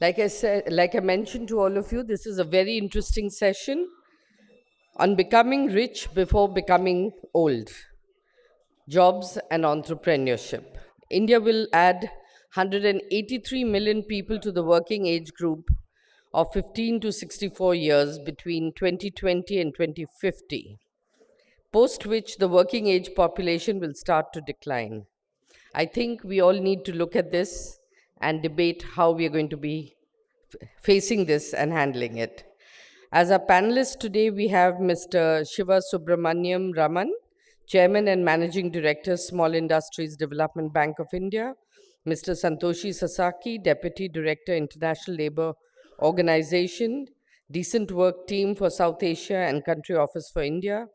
Like I mentioned to all of you, this is a very interesting session on becoming rich before becoming old, jobs and entrepreneurship. India will add 183 million people to the working age group of 15 to 64 years between 2020 and 2050, post which the working age population will start to decline. I think we all need to look at this and debate how we are going to be facing this and handling it. As our panelists today, we have Mr. Shiva Subramaniam Raman, Chairman and Managing Director, Small Industries Development Bank of India, Mr. Santoshi Sasaki, Deputy Director, International Labour Organization, Decent Work Team for South Asia and Country Office for India,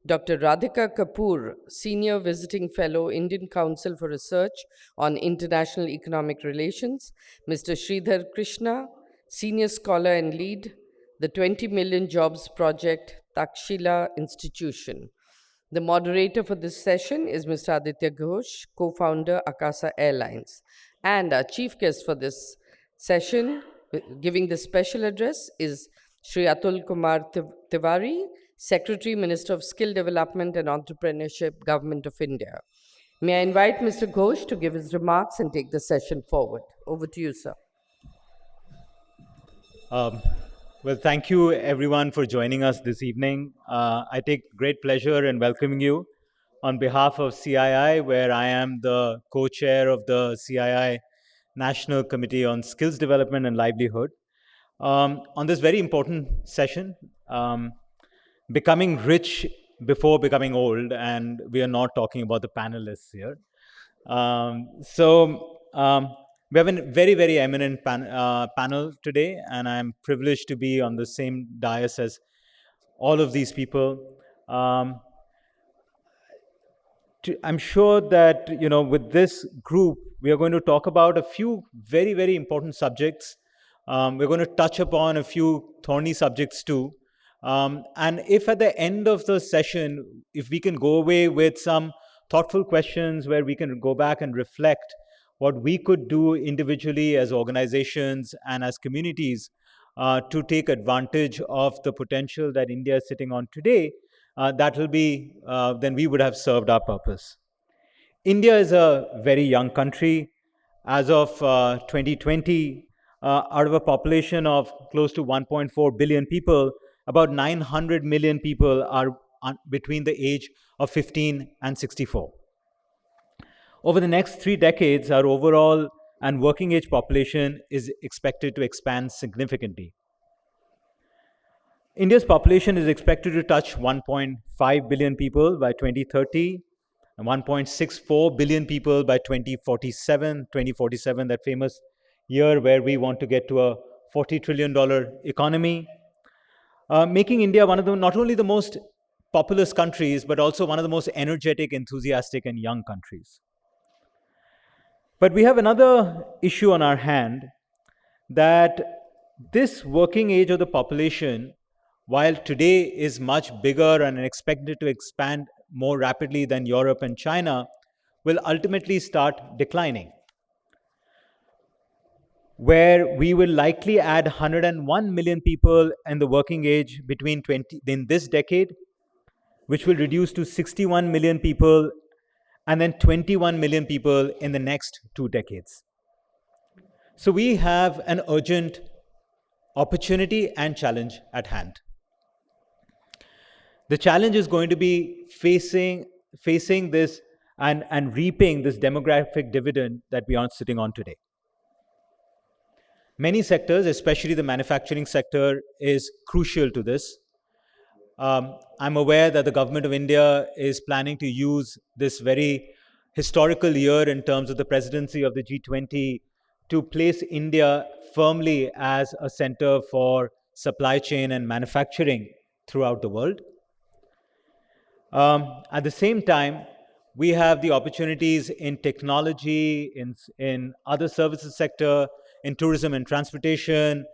Dr. Radhika Kapoor, Senior Visiting Fellow, Indian Council for Research on International Economic Relations, Mr. Sridhar Krishna, Senior Scholar and Lead, the 20 Million Jobs Project, Takshila Institution. The moderator for this session is Mr. Aditya Ghosh, co-founder Akasa Airlines. And our chief guest for this session, giving the special address, is Sri Atul Kumar Tiwari, Secretary, Minister of Skill Development and Entrepreneurship, Government of India. May I invite Mr. Ghosh to give his remarks and take the session forward. Over to you, sir. Well, thank you everyone for joining us this evening. I take great pleasure in welcoming you on behalf of CII, where I am the co-chair of the CII National Committee on Skills Development and Livelihood. On this very important session, becoming rich before becoming old, and we are not talking about the panelists here. We have a very, very eminent panel today, and I'm privileged to be on the same dais as all of these people. I'm sure that, with this group, we are going to talk about a few very, very important subjects. We're going to touch upon a few thorny subjects too. And if at the end of the session, if we can go away with some thoughtful questions where we can go back and reflect what we could do individually as organizations and as communities to take advantage of the potential that India is sitting on today, that will be, then we would have served our purpose. India is a very young country. As of 2020, out of a population of close to 1.4 billion people, about 900 million people are between the age of 15 and 64. Over the next 3 decades, our overall and working age population is expected to expand significantly. India's population is expected to touch 1.5 billion people by 2030 and 1.64 billion people by 2047, that famous year where we want to get to a $40 trillion economy, making India one of the not only the most populous countries, but also one of the most energetic, enthusiastic, and young countries. But we have another issue on our hand, that this working age of the population, while today is much bigger and expected to expand more rapidly than Europe and China, will ultimately start declining, where we will likely add 101 million people in the working age in this decade, which will reduce to 61 million people, and then 21 million people in the next 2 decades. So we have an urgent opportunity and challenge at hand. The challenge is going to be facing this and reaping this demographic dividend that we are sitting on today. Many sectors, especially the manufacturing sector, is crucial to this. I'm aware that the government of India is planning to use this very historical year in terms of the presidency of the G20 to place India firmly as a center for supply chain and manufacturing throughout the world. At the same time, we have the opportunities in technology, in other services sector, in tourism and transportation,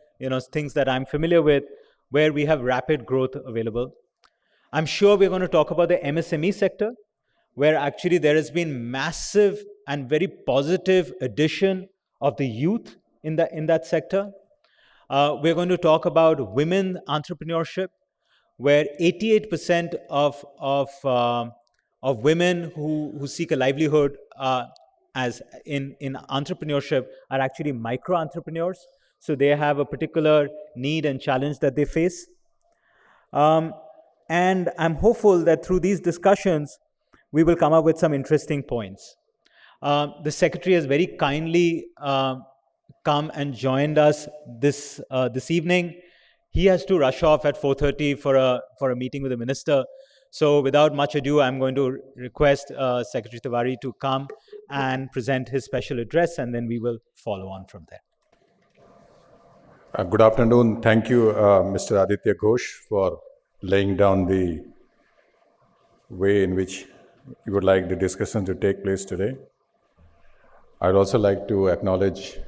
things that I'm familiar with, where we have rapid growth available. I'm sure we're going to talk about the MSME sector, where actually there has been massive and very positive addition of the youth in that sector. We're going to talk about women entrepreneurship, where 88% of women who seek a livelihood as in entrepreneurship are actually micro entrepreneurs. So they have a particular need and challenge that they face. And I'm hopeful that through these discussions, we will come up with some interesting points. The secretary has very kindly come and joined us this evening. He has to rush off at 4:30 for a meeting with the minister. So without much ado, I'm going to request Secretary Tiwari to come and present his special address, and then we will follow on from there. Good afternoon. Thank you, Mr. Aditya Ghosh, for laying down the way in which you would like the discussion to take place today. I'd also like to acknowledge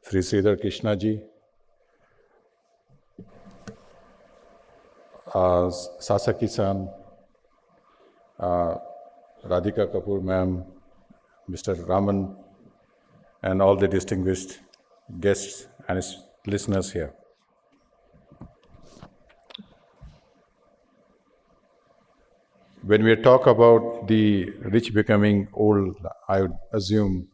Sri Sridhar Krishna ji, Sasaki-san, Radhika Kapoor ma'am, Mr. Raman, and all the distinguished guests and listeners here. When we talk about the rich becoming old, I would assume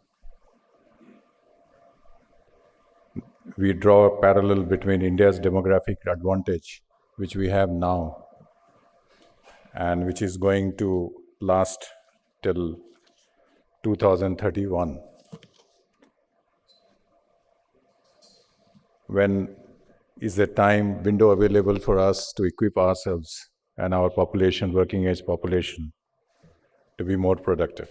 we draw a parallel between India's demographic advantage, which we have now, and which is going to last till 2031. When is the time window available for us to equip ourselves and our population, working age population, to be more productive?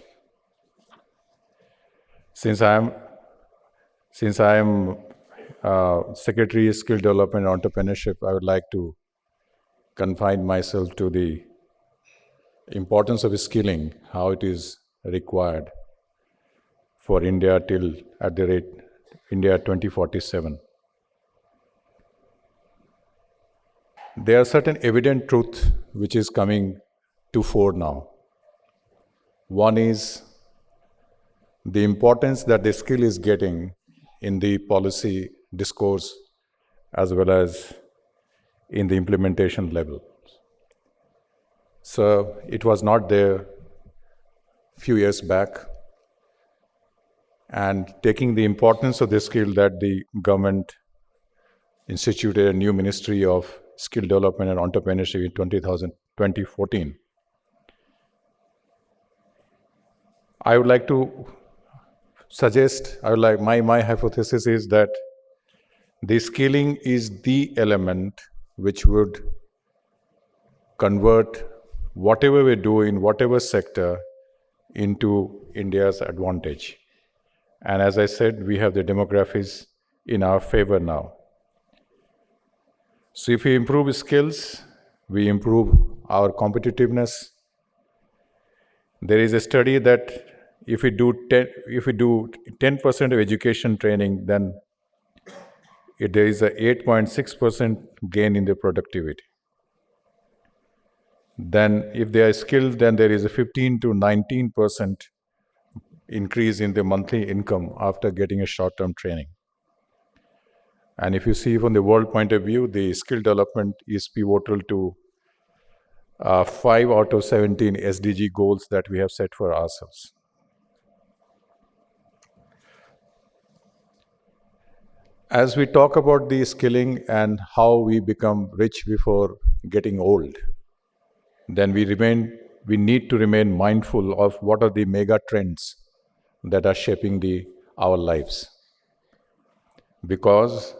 Since I am Secretary of Skill Development and Entrepreneurship, I would like to confine myself to the importance of skilling, how it is required for India till at the rate India 2047. There are certain evident truths which is coming to fore now. One is the importance that the skill is getting in the policy discourse as well as in the implementation level. So it was not there few years back, and taking the importance of the skill that the government instituted a new Ministry of Skill Development and Entrepreneurship in 2014. I would like to suggest, my hypothesis is that the skilling is the element which would convert whatever we do in whatever sector into India's advantage. And as I said, we have the demographics in our favor now. So if we improve skills, we improve our competitiveness. There is a study that if we do 10% of education training, then there is a 8.6% gain in the productivity. Then if they are skilled, then there is a 15 to 19% increase in the monthly income after getting a short-term training. And if you see from the world point of view, the skill development is pivotal to 5 out of 17 SDG goals that we have set for ourselves. As we talk about the skilling and how we become rich before getting old, then we need to remain mindful of what are the mega trends that are shaping our lives. Because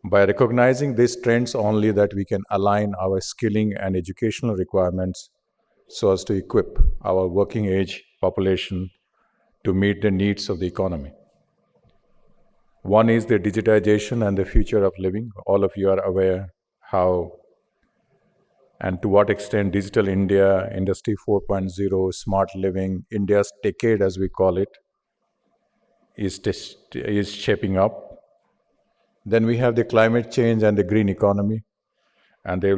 by recognizing these trends only that we can align our skilling and educational requirements so as to equip our working age population to meet the needs of the economy. One is the digitization and the future of living. All of you are aware how and to what extent Digital India, Industry 4.0, smart living, India's decade as we call it, is shaping up. Then we have the climate change and the green economy, and there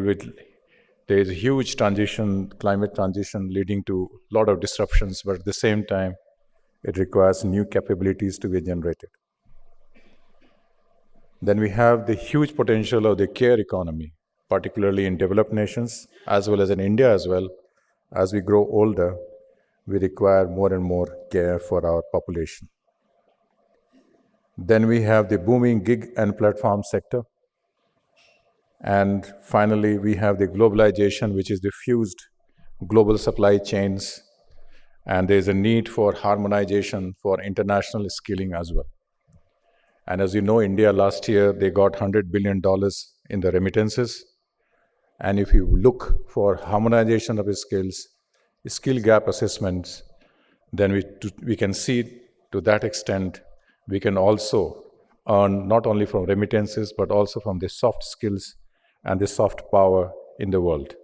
is a huge climate transition leading to a lot of disruptions, but at the same time, it requires new capabilities to be generated. Then we have the huge potential of the care economy, particularly in developed nations as well as in India as well. As we grow older, we require more and more care for our population. Then we have the booming gig and platform sector. And finally, we have the globalization, which is the fused global supply chains. And there's a need for harmonization for international skilling as well. And as you know, India last year, they got $100 billion in the remittances. And if you look for harmonization of skills, skill gap assessments, then we can see to that extent, we can also earn not only from remittances, but also from the soft skills and the soft power in the world.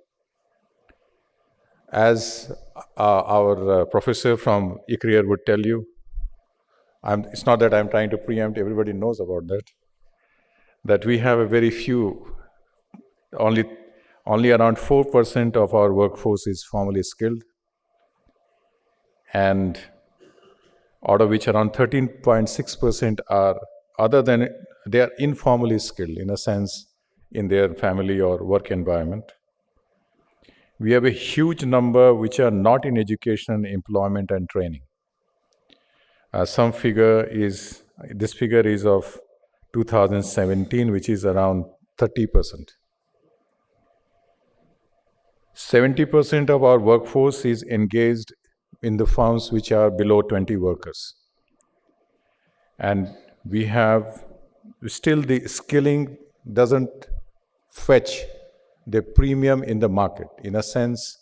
As our professor from eCareer would tell you, it's not that I'm trying to preempt, everybody knows about that we have a very few, only around 4% of our workforce is formally skilled, and out of which around 13.6% are they are informally skilled, in a sense, in their family or work environment. We have a huge number which are not in education, employment, and training. This figure is of 2017, which is around 30%. 70% of our workforce is engaged in the firms which are below 20 workers. And we have still the skilling doesn't fetch the premium in the market, in a sense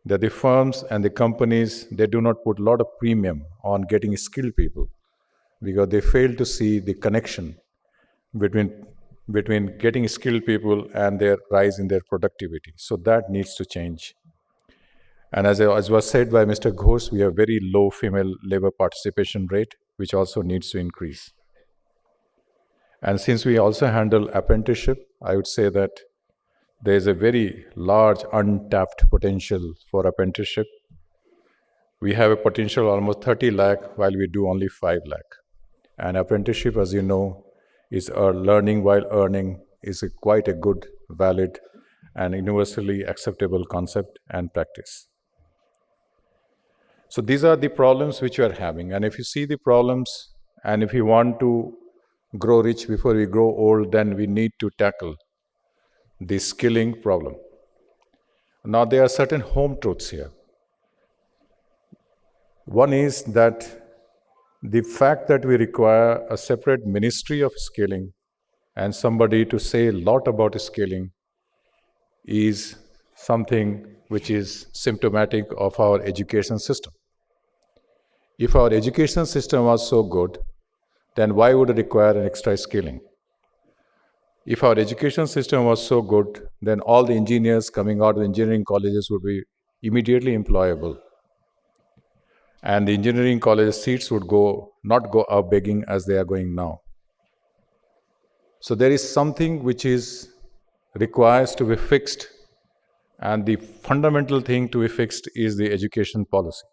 that the firms and the companies, they do not put a lot of premium on getting skilled people because they fail to see the connection between getting skilled people and their rise in their productivity. So that needs to change. And as was said by Mr. Ghosh, we have very low female labor participation rate, which also needs to increase. And since we also handle apprenticeship, I would say that there is a very large untapped potential for apprenticeship. We have a potential almost 30 lakh while we do only 5 lakh. And apprenticeship, as you know, is learning while earning, is quite a good, valid, and universally acceptable concept and practice. So these are the problems which we are having. And if you see the problems, and if you want to grow rich before we grow old, then we need to tackle the skilling problem. Now, there are certain home truths here. One is that the fact that we require a separate ministry of skilling and somebody to say a lot about skilling is something which is symptomatic of our education system. If our education system was so good, then why would it require an extra skilling? If our education system was so good, then all the engineers coming out of engineering colleges would be immediately employable. And the engineering college seats would not go up begging as they are going now. So there is something which requires to be fixed, and the fundamental thing to be fixed is the education policy.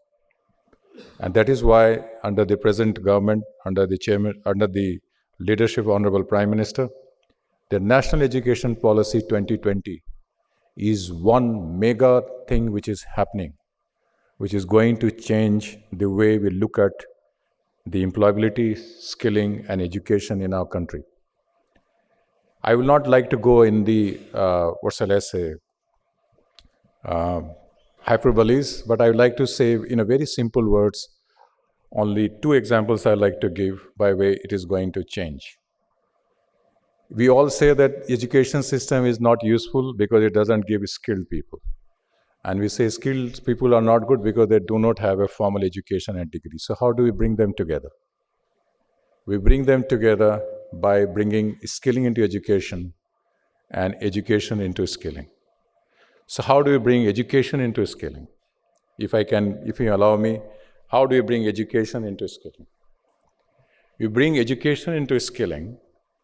And that is why under the present government, under the leadership of Honorable Prime Minister, the National Education Policy 2020 is one mega thing which is happening, which is going to change the way we look at the employability, skilling, and education in our country. I will not like to go in the, hyperboles, but I would like to say in a very simple words, only 2 examples I like to give by way it is going to change. We all say that education system is not useful because it doesn't give skilled people. And we say skilled people are not good because they do not have a formal education and degree. So how do we bring them together? We bring them together by bringing skilling into education and education into skilling. So how do we bring education into skilling? If you allow me, how do you bring education into skilling? You bring education into skilling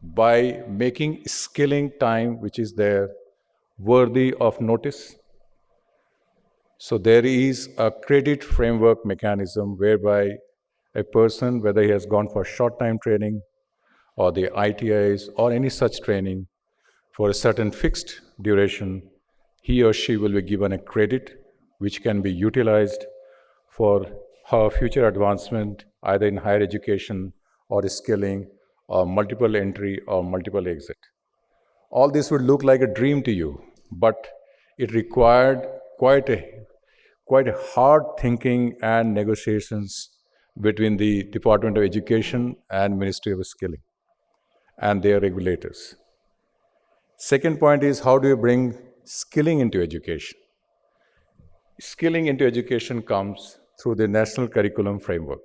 by making skilling time which is there worthy of notice. So there is a credit framework mechanism whereby a person, whether he has gone for short-time training or the ITIs or any such training for a certain fixed duration, he or she will be given a credit which can be utilized for her future advancement, either in higher education or skilling or multiple entry or multiple exit. All this would look like a dream to you, but it required quite a hard thinking and negotiations between the Department of Education and Ministry of Skilling and their regulators. Second point is, how do you bring skilling into education? Skilling into education comes through the national curriculum framework.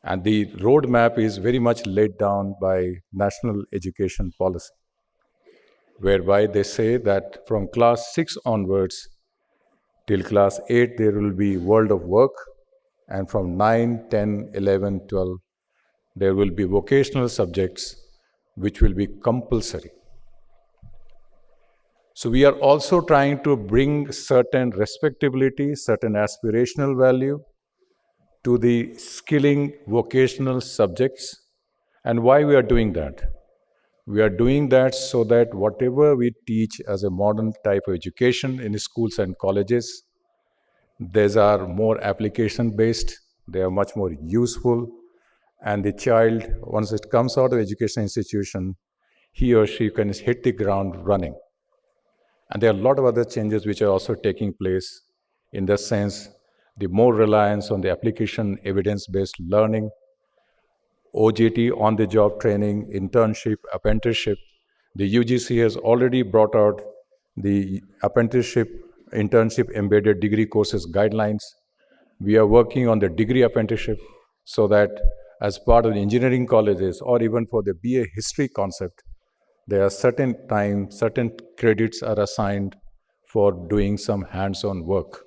And the roadmap is very much laid down by national education policy, whereby they say that from class 6 onwards till class 8, there will be world of work, and from 9, 10, 11, 12, there will be vocational subjects which will be compulsory. So we are also trying to bring certain respectability, certain aspirational value to the skilling vocational subjects. And why we are doing that? We are doing that so that whatever we teach as a modern type of education in schools and colleges, these are more application based, they are much more useful, and the child, once it comes out of education institution, he or she can hit the ground running. And there are a lot of other changes which are also taking place. In the sense, the more reliance on the application evidence-based learning, OJT, on-the-job training, internship, apprenticeship. The UGC has already brought out the apprenticeship, internship embedded degree courses guidelines. We are working on the degree apprenticeship so that as part of the engineering colleges or even for the BA history concept, there are certain credits are assigned for doing some hands-on work.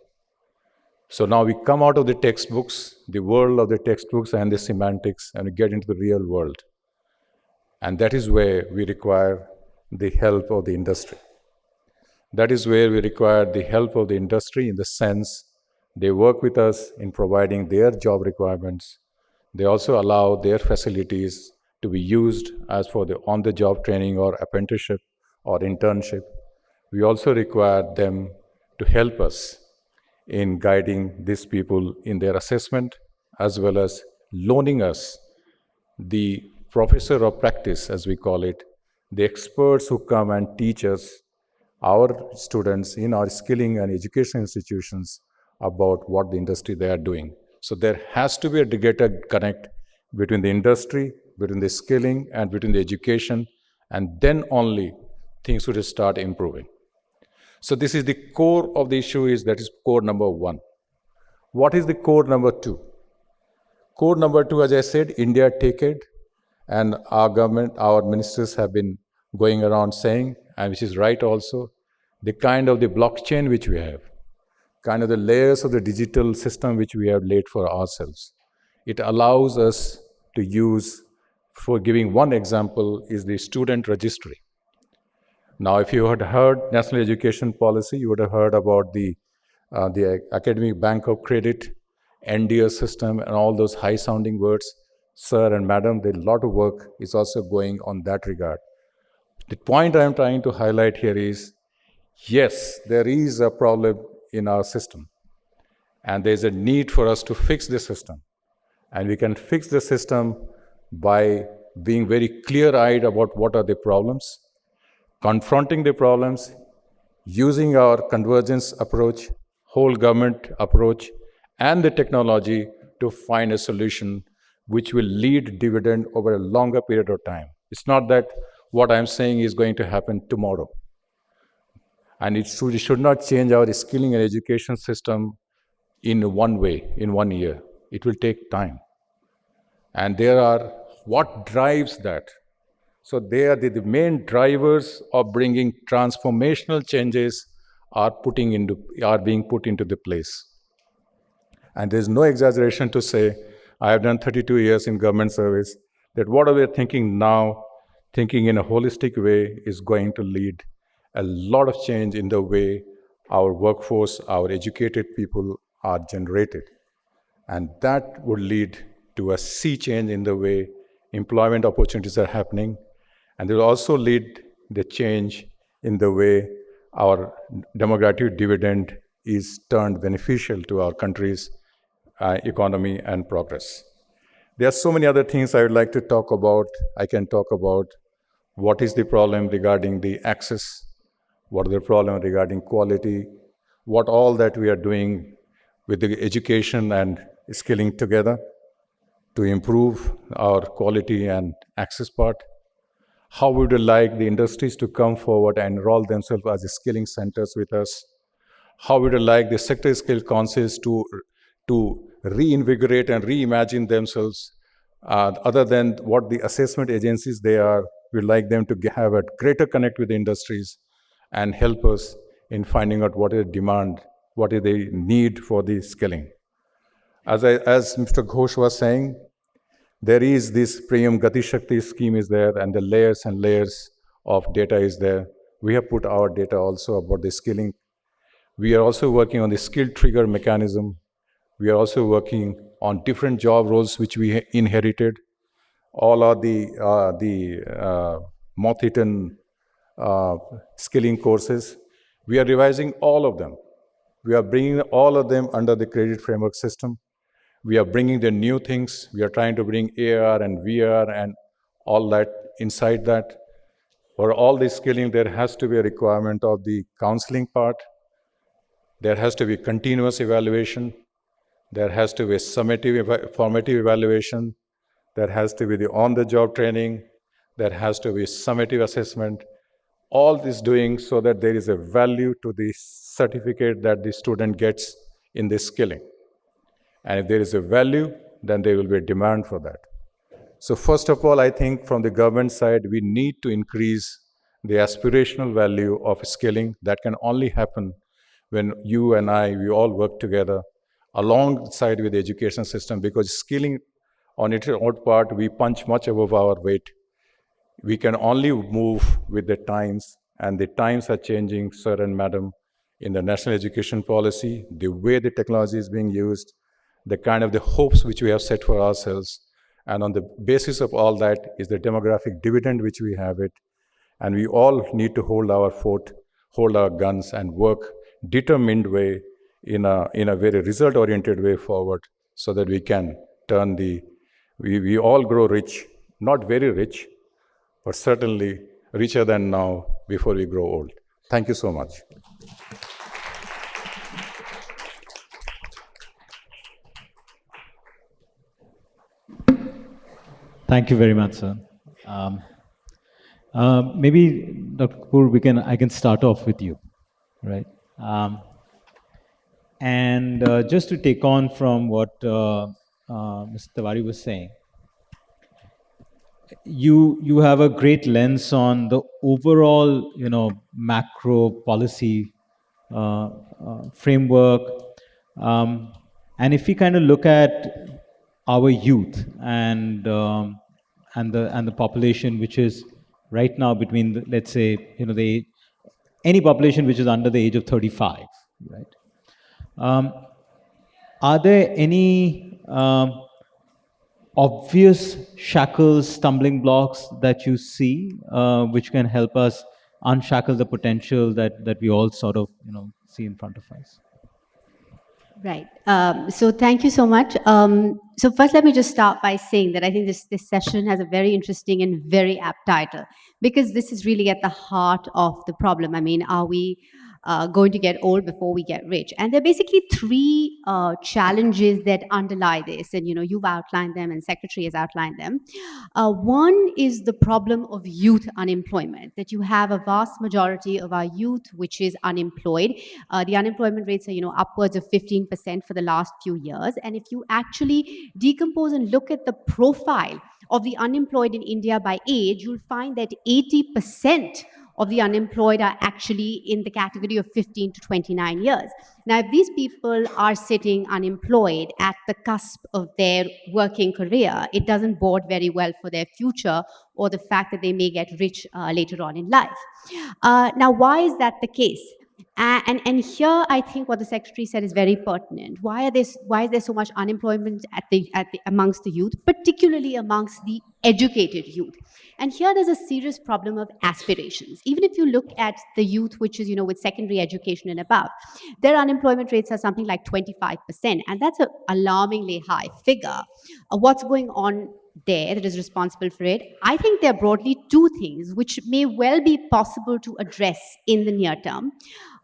So now we come out of the textbooks, the world of the textbooks and the semantics, and we get into the real world. And that is where we require the help of the industry. That is where we require the help of the industry in the sense they work with us in providing their job requirements. They also allow their facilities to be used as for the on-the-job training or apprenticeship or internship. We also require them to help us in guiding these people in their assessment, as well as loaning us the professor of practice, as we call it, the experts who come and teach us, our students in our skilling and education institutions, about what the industry they are doing. So there has to be a greater connect between the industry, between the skilling, and between the education, and then only things will start improving. So this is the core of the issue, that is core number 1. What is the core number 2? Core number 2, as I said, India take it, and our government, our ministers have been going around saying, and which is right also, the kind of the blockchain which we have, kind of the layers of the digital system which we have laid for ourselves. It allows us to use, for giving one example, is the student registry. Now, if you had heard National Education Policy, you would have heard about the Academic Bank of Credit, NDA system, and all those high-sounding words. Sir and madam, a lot of work is also going on that regard. The point I am trying to highlight here is, yes, there is a problem in our system, and there is a need for us to fix the system. And we can fix the system by being very clear-eyed about what are the problems, confronting the problems, using our convergence approach, whole government approach, and the technology to find a solution which will lead dividend over a longer period of time. It's not that what I'm saying is going to happen tomorrow. And it should not change our skilling and education system in one way, in 1 year. It will take time. And there are, what drives that? So they are the main drivers of bringing transformational changes are being put into the place. And there's no exaggeration to say, I have done 32 years in government service, that what we are thinking now, thinking in a holistic way, is going to lead a lot of change in the way our workforce, our educated people are generated. And that would lead to a sea change in the way employment opportunities are happening, and they will also lead the change in the way our demographic dividend is turned beneficial to our country's economy and progress. There are so many other things I would like to talk about. I can talk about what is the problem regarding the access, what is the problem regarding quality, what all that we are doing with the education and skilling together to improve our quality and access part. How would you like the industries to come forward and enroll themselves as skilling centers with us? How would you like the sector skill councils to reinvigorate and reimagine themselves other than what the assessment agencies they are? We'd like them to have a greater connect with the industries and help us in finding out what is the demand, what is the need for the skilling. As Mr. Ghosh was saying, there is this Priyam Gati Shakti scheme is there, and the layers and layers of data is there. We have put our data also about the skilling. We are also working on the skill trigger mechanism. We are also working on different job roles which we inherited. All are the moth-eaten skilling courses. We are revising all of them. We are bringing all of them under the credit framework system. We are bringing the new things. We are trying to bring AR and VR and all that inside that. For all the skilling, there has to be a requirement of the counseling part. There has to be continuous evaluation. There has to be formative evaluation. There has to be the on-the-job training. There has to be summative assessment. All this doing so that there is a value to the certificate that the student gets in this skilling. And if there is a value, then there will be a demand for that. So first of all, I think from the government side, we need to increase the aspirational value of skilling. That can only happen when you and I, we all work together alongside with the education system, because skilling on its own part, we punch much above our weight. We can only move with the times, and the times are changing, sir and madam, in the national education policy, the way the technology is being used, the kind of the hopes which we have set for ourselves. And on the basis of all that is the demographic dividend which we have it. And we all need to hold our fort, hold our guns, and work determined way in a very result-oriented way forward, so that we can turn we all grow rich, not very rich, but certainly richer than now before we grow old. Thank you so much. Thank you very much, sir. Maybe, Dr. Kapoor, I can start off with you, right? Just to take on from what Mr. Tiwari was saying, you have a great lens on the overall, macro policy framework, and if we kind of look at our youth and the population which is right now between let's say any population which is under the age of 35, right? Are there any obvious shackles, stumbling blocks that you see which can help us unshackle the potential that we all sort of see in front of us? Right. So thank you so much. So first, let me just start by saying that I think this session has a very interesting and very apt title, because this is really at the heart of the problem. I mean, are we going to get old before we get rich? And there are basically three challenges that underlie this. And, you've outlined them and Secretary has outlined them. One is the problem of youth unemployment, that you have a vast majority of our youth which is unemployed. The unemployment rates are, upwards of 15% for the last few years. And if you actually decompose and look at the profile of the unemployed in India by age, you'll find that 80% of the unemployed are actually in the category of 15 to 29 years. Now, if these people are sitting unemployed at the cusp of their working career, it doesn't bode very well for their future or the fact that they may get rich later on in life. Now, why is that the case? And here, I think what the secretary said is very pertinent. Why is there so much unemployment amongst the youth, particularly amongst the educated youth? And here, there's a serious problem of aspirations. Even if you look at the youth, which is with secondary education and above, their unemployment rates are something like 25%, and that's an alarmingly high figure. What's going on there that is responsible for it? I think there are broadly two things which may well be possible to address in the near term.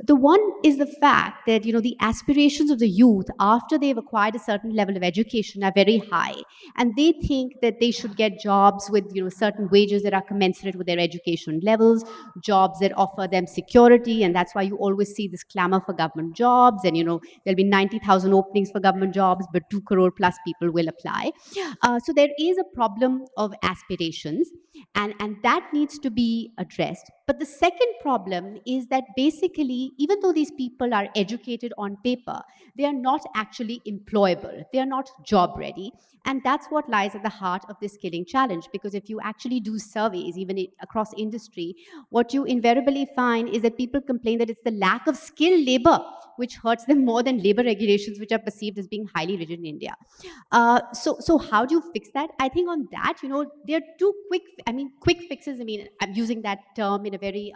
The one is the fact that the aspirations of the youth after they've acquired a certain level of education are very high, and they think that they should get jobs with certain wages that are commensurate with their education levels, jobs that offer them security, and that's why you always see this clamor for government jobs. And there'll be 90,000 openings for government jobs, but 2 crore plus people will apply. So there is a problem of aspirations, and that needs to be addressed. But the second problem is that basically, even though these people are educated on paper, they are not actually employable. They are not job ready. And that's what lies at the heart of this skilling challenge. Because if you actually do surveys, even across industry, what you invariably find is that people complain that it's the lack of skilled labor which hurts them more than labor regulations, which are perceived as being highly rigid in India. So how do you fix that? I think on that, there are two quick fixes. I mean, I'm using that term in a very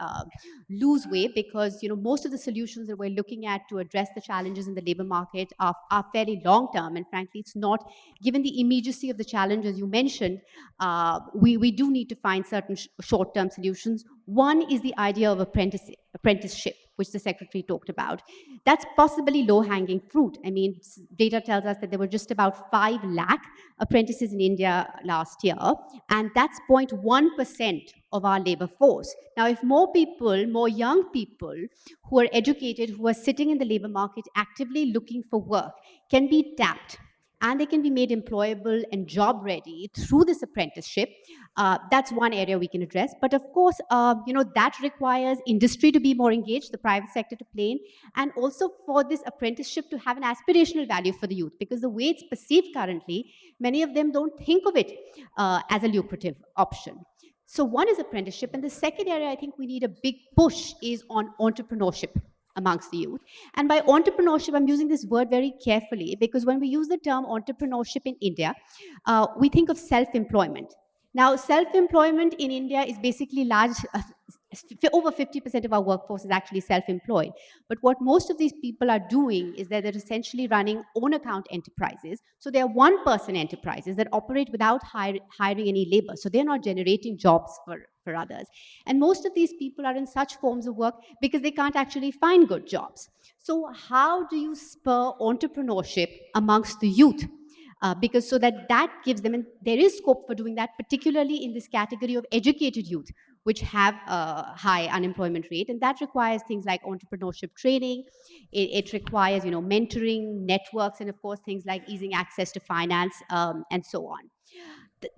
loose way because, most of the solutions that we're looking at to address the challenges in the labor market are fairly long term. And frankly, it's not, given the immediacy of the challenge, as you mentioned, we do need to find certain short term solutions. One is the idea of apprenticeship, which the secretary talked about. That's possibly low-hanging fruit. I mean, data tells us that there were just about 5 lakh apprentices in India last year, and that's 0.1% of our labor force. Now, if more people, more young people who are educated, who are sitting in the labor market actively looking for work, can be tapped and they can be made employable and job ready through this apprenticeship, that's one area we can address. But of course, that requires industry to be more engaged, the private sector to play in, and also for this apprenticeship to have an aspirational value for the youth, because the way it's perceived currently, many of them don't think of it as a lucrative option. So one is apprenticeship, and the second area I think we need a big push is on entrepreneurship amongst the youth. And by entrepreneurship, I'm using this word very carefully because when we use the term entrepreneurship in India, we think of self-employment. Now, self-employment in India is basically large. Over 50% of our workforce is actually self-employed. But what most of these people are doing is that they're essentially running own account enterprises. So they're one-person enterprises that operate without hiring any labor. So they're not generating jobs for others. And most of these people are in such forms of work because they can't actually find good jobs. So how do you spur entrepreneurship amongst the youth? Because so that gives them, and there is scope for doing that, particularly in this category of educated youth, which have a high unemployment rate, and that requires things like entrepreneurship training. It requires, mentoring, networks, and of course things like easing access to finance, and so on.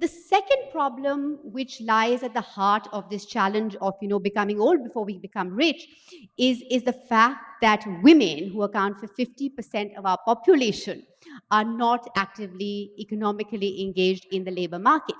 The second problem, which lies at the heart of this challenge of becoming old before we become rich, is the fact that women, who account for 50% of our population, are not actively economically engaged in the labor market.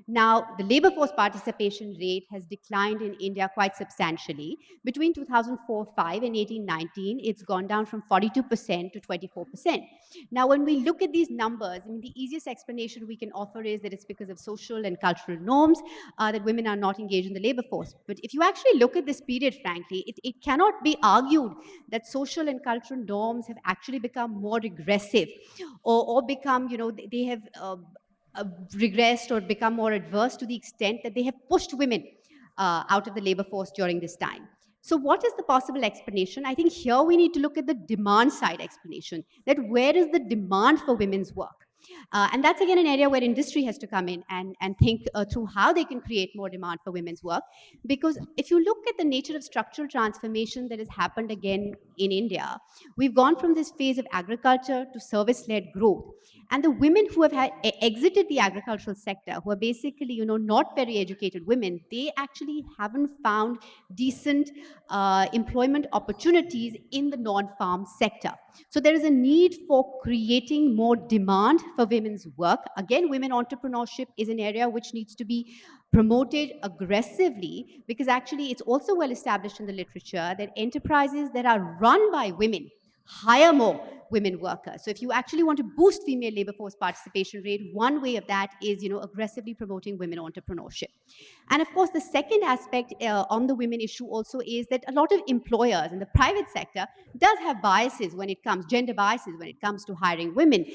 Now, the labor force participation rate has declined in India quite substantially. Between 2004-5 and 18-19, it's gone down from 42% to 24%. Now, when we look at these numbers, the easiest explanation we can offer is that it's because of social and cultural norms that women are not engaged in the labor force. But if you actually look at this period, frankly, it cannot be argued that social and cultural norms have actually become more regressive or become, they have regressed or become more adverse to the extent that they have pushed women out of the labor force during this time. So what is the possible explanation? I think here we need to look at the demand side explanation, that where is the demand for women's work? And that's again an area where industry has to come in and think through how they can create more demand for women's work. Because if you look at the nature of structural transformation that has happened again in India, we've gone from this phase of agriculture to service-led growth. And the women who have exited the agricultural sector, who are basically, not very educated women, they actually haven't found decent employment opportunities in the non-farm sector. So there is a need for creating more demand for women's work. Again, women entrepreneurship is an area which needs to be promoted aggressively, because actually it's also well established in the literature that enterprises that are run by women hire more women workers. So if you actually want to boost female labor force participation rate, one way of that is, aggressively promoting women entrepreneurship. And of course, the second aspect on the women issue also is that a lot of employers in the private sector does have biases when it comes, gender biases when it comes to hiring women,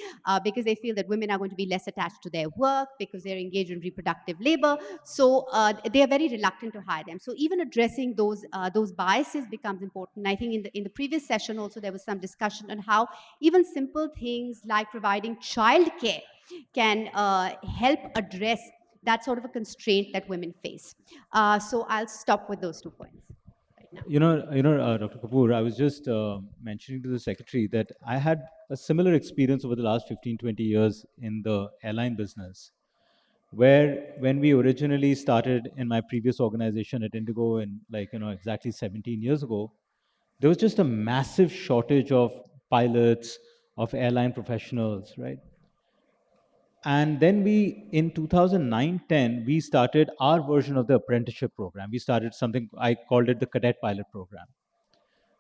because they feel that women are going to be less attached to their work because they're engaged in reproductive labor. So they are very reluctant to hire them. So even addressing those biases becomes important. I think in the previous session also there was some discussion on how even simple things like providing childcare can help address that sort of a constraint that women face. So I'll stop with those 2 points right now. Dr. Kapoor, I was just mentioning to the secretary that I had a similar experience over the last 15, 20 years in the airline business, where when we originally started in my previous organization at Indigo in exactly 17 years ago, there was just a massive shortage of pilots, of airline professionals, right? And then in 2009-10, we started our version of the apprenticeship program. We started something, I called it the cadet pilot program,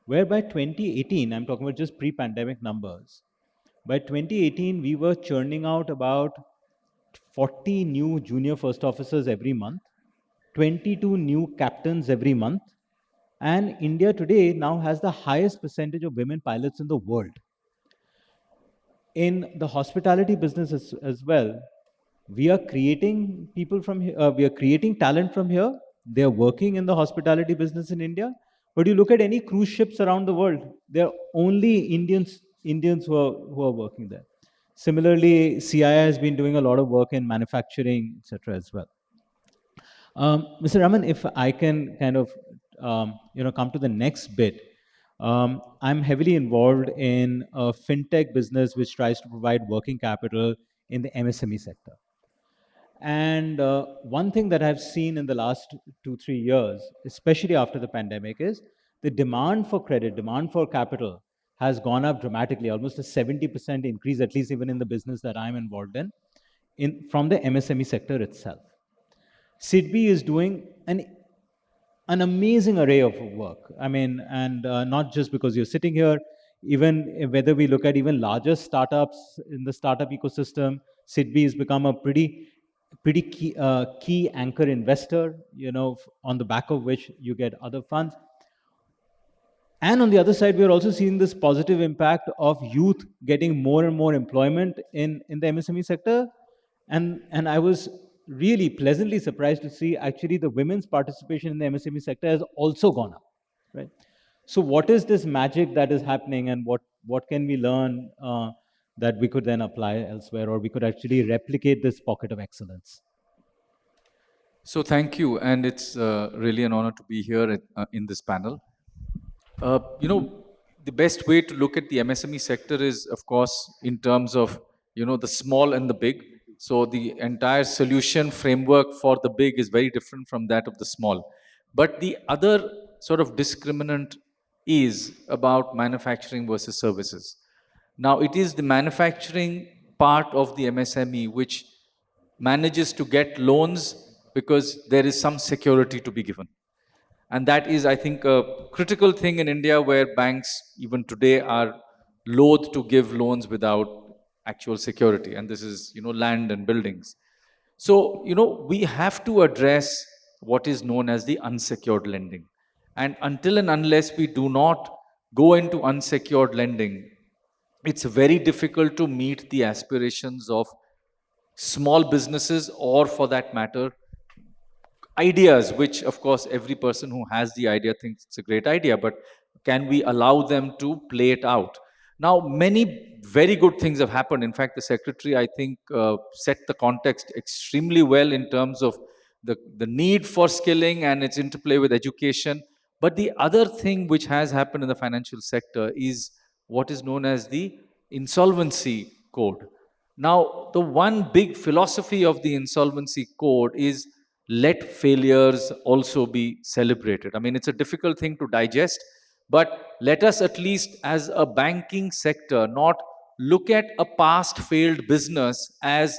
where by 2018, I'm talking about just pre-pandemic numbers, by 2018, we were churning out about 40 new junior first officers every month, 22 new captains every month, and India today now has the highest percentage of women pilots in the world. In the hospitality business as well, we are creating people from here, we are creating talent from here. They are working in the hospitality business in India. But you look at any cruise ships around the world, there are only Indians who are working there. Similarly, CII has been doing a lot of work in manufacturing, etc. as well. Mr. Raman, if I can kind of come to the next bit. I'm heavily involved in a fintech business which tries to provide working capital in the MSME sector. And one thing that I've seen in the last 2-3 years, especially after the pandemic, is the demand for credit, demand for capital has gone up dramatically, almost a 70% increase, at least even in the business that I'm involved in from the MSME sector itself. SIDBI is doing an amazing array of work. I mean, and not just because you're sitting here, even whether we look at even larger startups in the startup ecosystem, SIDBI has become a pretty key anchor investor, on the back of which you get other funds. And on the other side, we're also seeing this positive impact of youth getting more and more employment in the MSME sector. And I was really pleasantly surprised to see actually the women's participation in the MSME sector has also gone up, right? So what is this magic that is happening, and what can we learn that we could then apply elsewhere, or we could actually replicate this pocket of excellence? So thank you, and it's really an honor to be here in this panel. The best way to look at the MSME sector is, of course, in terms of the small and the big. So the entire solution framework for the big is very different from that of the small. But the other sort of discriminant is about manufacturing versus services. Now, it is the manufacturing part of the MSME which manages to get loans because there is some security to be given. And that is, I think, a critical thing in India, where banks even today are loath to give loans without actual security. And this is, land and buildings. So, we have to address what is known as the unsecured lending. And until and unless we do not go into unsecured lending, it's very difficult to meet the aspirations of small businesses, or for that matter, ideas, which of course every person who has the idea thinks it's a great idea, but can we allow them to play it out? Now, many very good things have happened. In fact, the secretary, I think, set the context extremely well in terms of the need for skilling and its interplay with education. But the other thing which has happened in the financial sector is what is known as the insolvency code. Now, the one big philosophy of the insolvency code is let failures also be celebrated. I mean, it's a difficult thing to digest, but let us at least, as a banking sector, not look at a past failed business as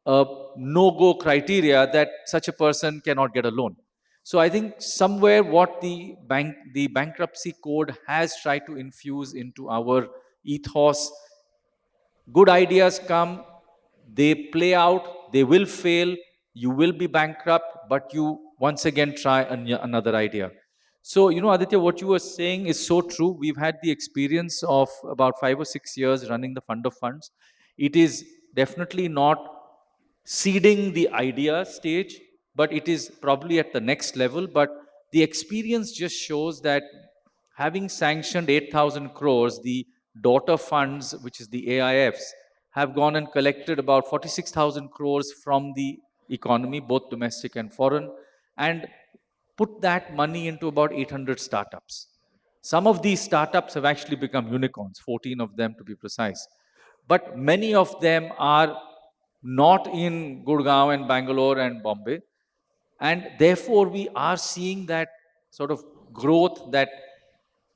a no go criteria that such a person cannot get a loan. So I think somewhere what the bankruptcy code has tried to infuse into our ethos: good ideas come, they play out, they will fail, you will be bankrupt, but you once again try another idea. So, Aditya, what you were saying is so true. We've had the experience of about 5 or 6 years running the fund of funds. It is definitely not seeding the idea stage, but it is probably at the next level. But the experience just shows that having sanctioned 8,000 crores, the daughter funds, which is the AIFs, have gone and collected about 46,000 crores from the economy, both domestic and foreign, and put that money into about 800 startups. Some of these startups have actually become unicorns, 14 of them to be precise. But many of them are not in Gurgaon and Bangalore and Bombay. And therefore, we are seeing that sort of growth, that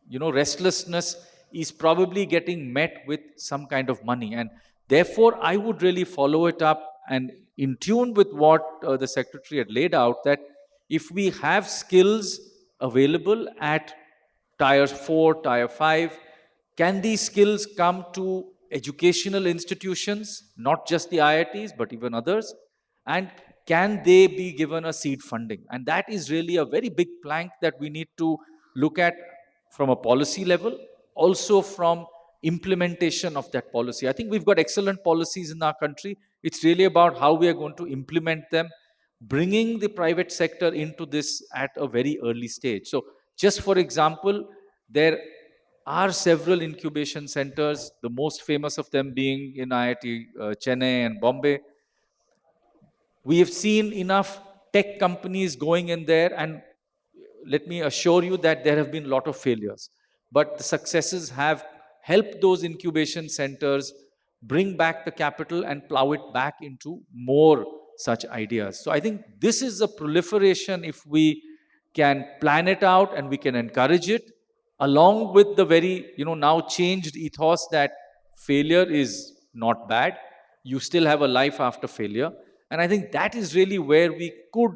restlessness is probably getting met with some kind of money. And therefore, I would really follow it up and in tune with what the secretary had laid out, that if we have skills available at tier 4, tier 5, can these skills come to educational institutions, not just the IITs, but even others? And can they be given a seed funding? And that is really a very big plank that we need to look at from a policy level, also from implementation of that policy. I think we've got excellent policies in our country. It's really about how we are going to implement them, bringing the private sector into this at a very early stage. So, just for example, there are several incubation centers, the most famous of them being in IIT Chennai and Bombay. We have seen enough tech companies going in there, and let me assure you that there have been a lot of failures. But the successes have helped those incubation centers bring back the capital and plow it back into more such ideas. So I think this is a proliferation, if we can plan it out and we can encourage it, along with the very, now changed ethos that failure is not bad. You still have a life after failure. And I think that is really where we could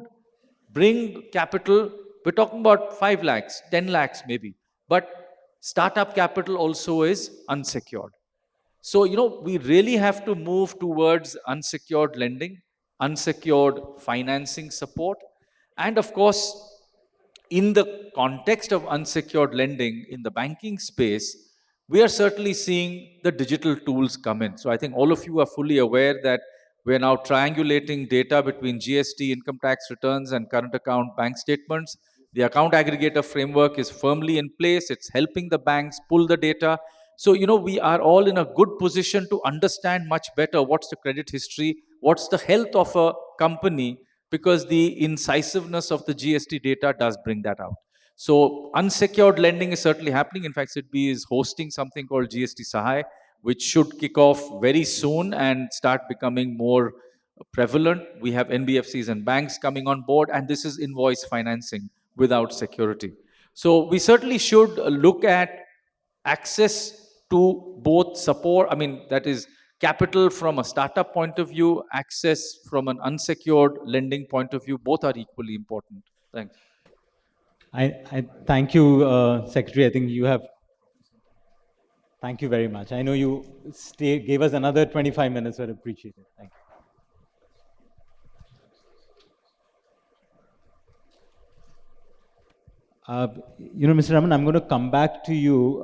bring capital. We're talking about 5 lakhs, 10 lakhs maybe. But startup capital also is unsecured. So, we really have to move towards unsecured lending, unsecured financing support. And of course, in the context of unsecured lending in the banking space, we are certainly seeing the digital tools come in. So I think all of you are fully aware that we're now triangulating data between GST, income tax returns, and current account bank statements. The account aggregator framework is firmly in place. It's helping the banks pull the data. So, we are all in a good position to understand much better what's the credit history, what's the health of a company, because the incisiveness of the GST data does bring that out. So unsecured lending is certainly happening. In fact, SIDBI is hosting something called GST Sahai, which should kick off very soon and start becoming more prevalent. We have NBFCs and banks coming on board, and this is invoice financing without security. So we certainly should look at access to both support, I mean, that is capital from a startup point of view, access from an unsecured lending point of view, both are equally important. Thanks. I thank you, Secretary. I think you have. Thank you very much. I know you gave us another 25 minutes. I appreciate it. Thank you. Mr. Raman, I'm going to come back to you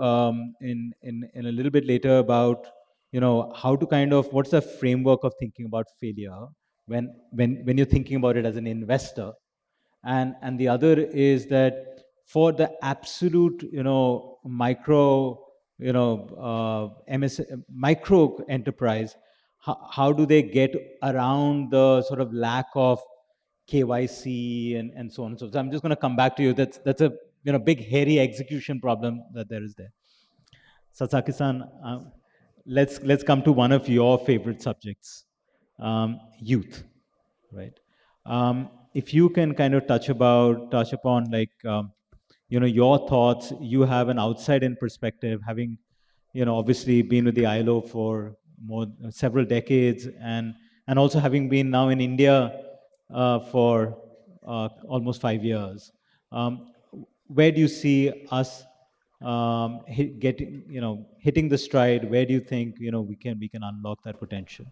in a little bit later about how to kind of, what's the framework of thinking about failure when you're thinking about it as an investor, and the other is that for the absolute micro micro enterprise, how do they get around the sort of lack of KYC and so on and so forth. So I'm just going to come back to you. That's a big hairy execution problem that there is there. Sasaki-san, let's come to one of your favorite subjects, youth, right? If you can kind of touch upon like your thoughts. You have an outside-in perspective, having obviously been with the ILO for several decades, and also having been now in India for almost 5 years. Um, where do you see us hitting the stride? Where do you think we can unlock that potential?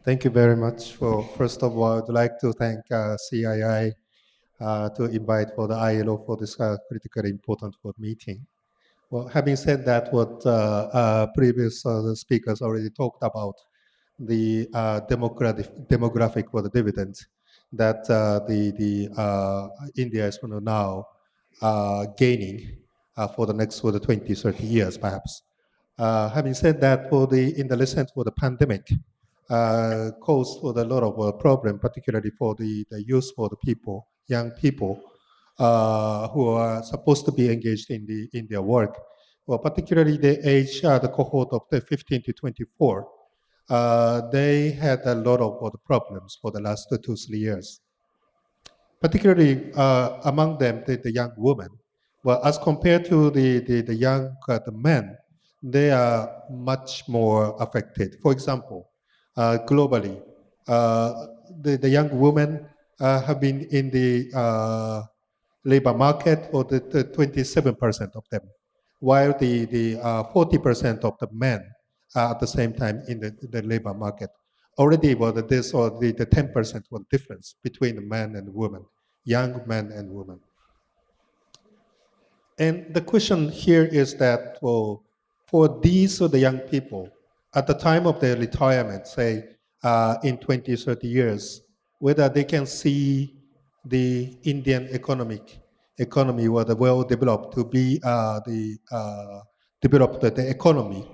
Thank you very much. First of all, I'd like to thank CII to invite for the ILO for this critically important meeting. Well, having said that, what previous speakers already talked about, the demographic for the dividends that the India is now gaining for the next 20, 30 years, perhaps. Having said that, in the recent for the pandemic, caused for a lot of problem, particularly for the youth, for the people, young people who are supposed to be engaged in their work. Well, particularly the age, the cohort of the 15 to 24, they had a lot of the problems for the last 2, 3 years. Particularly among them, the young women. Well, as compared to the young the men, they are much more affected. For example, globally, the young women have been in the labor market for the 27% of them, while the 40% of the men are at the same time in the labor market. Already, this or the 10% was difference between the men and women, young men and women. And the question here is that for these the young people, at the time of their retirement, say in 20, 30 years, whether they can see the Indian economy or the well developed to be develop the economy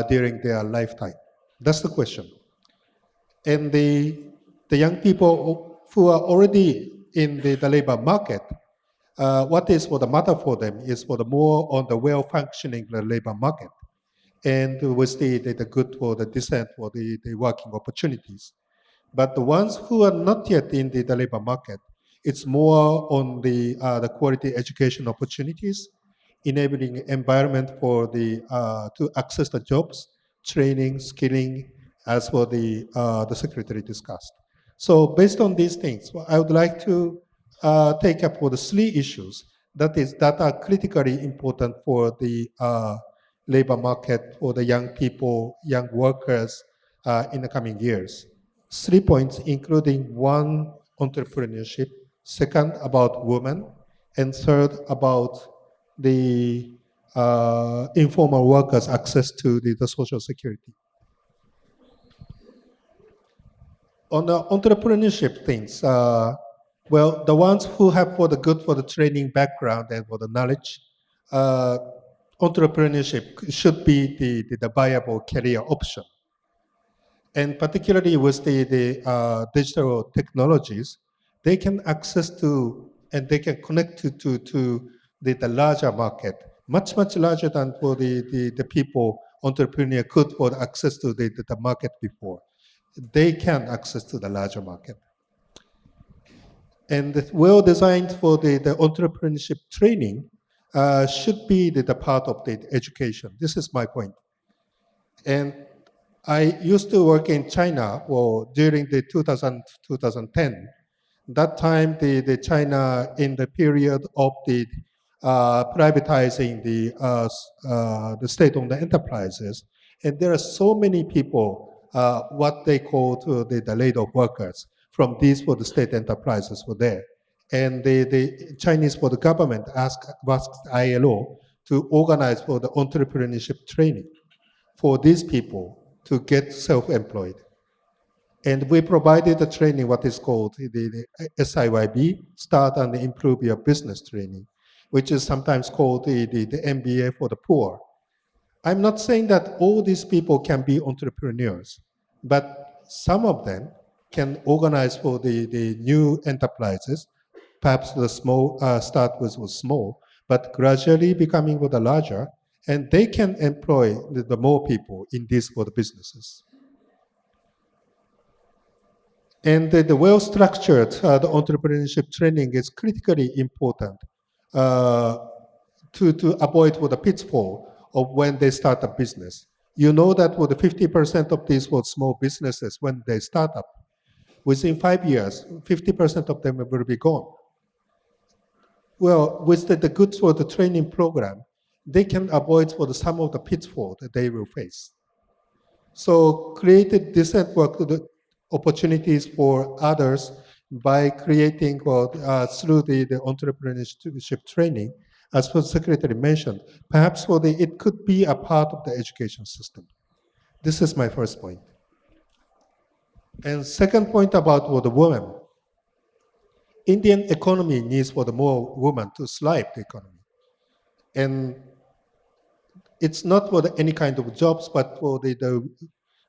during their lifetime. That's the question. And the young people who are already in the labor market, what is for the matter for them is for the more on the well-functioning labor market, and with the good for the decent for the working opportunities. But the ones who are not yet in the labor market, it's more on the quality education opportunities, enabling environment for the to access the jobs, training, skilling, as for the secretary discussed. So based on these things, I would like to take up for the 3 issues that are critically important for the labor market for the young people, young workers in the coming years. 3 points, including one, entrepreneurship, second, about women, and third, about the informal workers' access to the social security. On the entrepreneurship things, well, the ones who have for the good for the training background and for the knowledge, entrepreneurship should be the viable career option. And particularly with the digital technologies, they can access to and they can connect to the larger market, much larger than for the people entrepreneur could for access to the market before. They can access to the larger market. And well designed for the entrepreneurship training should be the part of the education. This is my point. And I used to work in China during the 2010. That time, the China in the period of the privatizing the state-owned enterprises, and there are so many people, what they call the laid-off workers from these for the state enterprises were there, and the Chinese for the government asked ILO to organize for the entrepreneurship training for these people to get self-employed. And we provided the training, what is called the SIYB, Start and Improve Your Business Training, which is sometimes called the MBA for the poor. I'm not saying that all these people can be entrepreneurs, but some of them can organize for the new enterprises, perhaps the small, start with small, but gradually becoming with the larger, and they can employ the more people in these for the businesses. And the well-structured the entrepreneurship training is critically important to avoid the pitfall of when they start a business. You know that the 50% of these were small businesses when they start up. Within 5 years, 50% of them will be gone. Well, with the good for the training program, they can avoid for some of the pitfall that they will face. So created decent work opportunities for others by creating through the entrepreneurship training, as the secretary mentioned, perhaps it could be a part of the education system. This is my first point. And second point about the women. Indian economy needs for the more women to thrive the economy. And it's not for any kind of jobs, but for the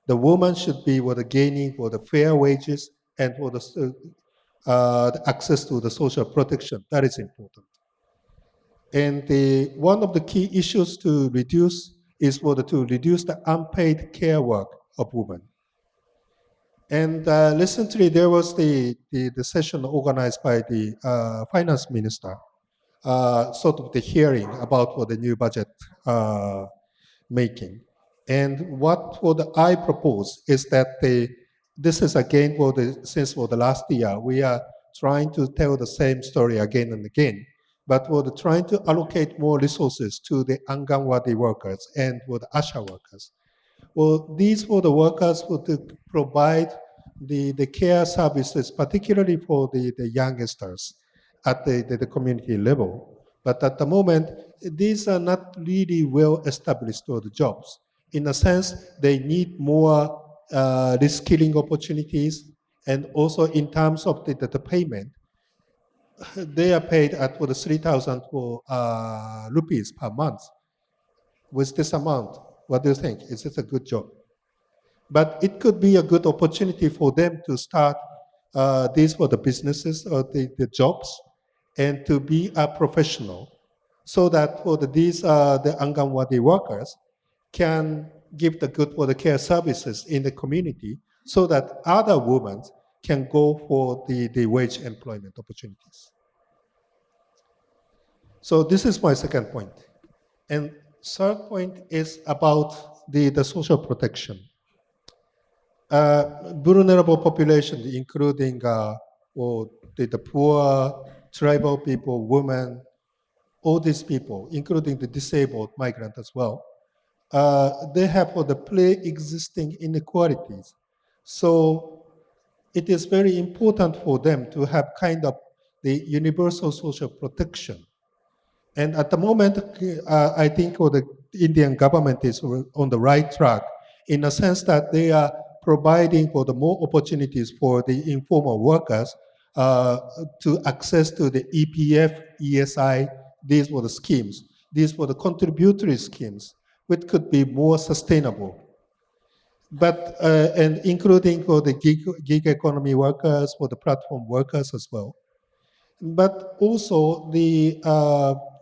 woman should be gaining for the fair wages and for the access to the social protection. That is important. And one of the key issues to reduce is to reduce the unpaid care work of women. And recently there was the session organized by the finance minister, sort of the hearing about the new budget making. And what I propose is that this is again since the last year, we are trying to tell the same story again and again, but we're trying to allocate more resources to the Anganwadi workers and for the ASHA workers. Well, these for the workers would provide the care services, particularly for the youngsters at the community level. But at the moment, these are not really well established for the jobs. In a sense, they need more reskilling opportunities, and also in terms of the payment, they are paid at for the 3,000 rupees per month. With this amount, what do you think? Is this a good job? But it could be a good opportunity for them to start these for the businesses or the jobs, and to be a professional, so that for these the Anganwadi workers can give the good for the care services in the community, so that other women can go for the wage employment opportunities. So this is my second point. And third point is about the social protection. Vulnerable population, including the poor, tribal people, women, all these people, including the disabled migrant as well, they have the pre-existing inequalities. So it is very important for them to have kind of the universal social protection. And at the moment, I think the Indian government is on the right track, in a sense that they are providing for the more opportunities for the informal workers to access to the EPF, ESI. These were the schemes. These were the contributory schemes, which could be more sustainable. But and including for the gig economy workers, for the platform workers as well. But also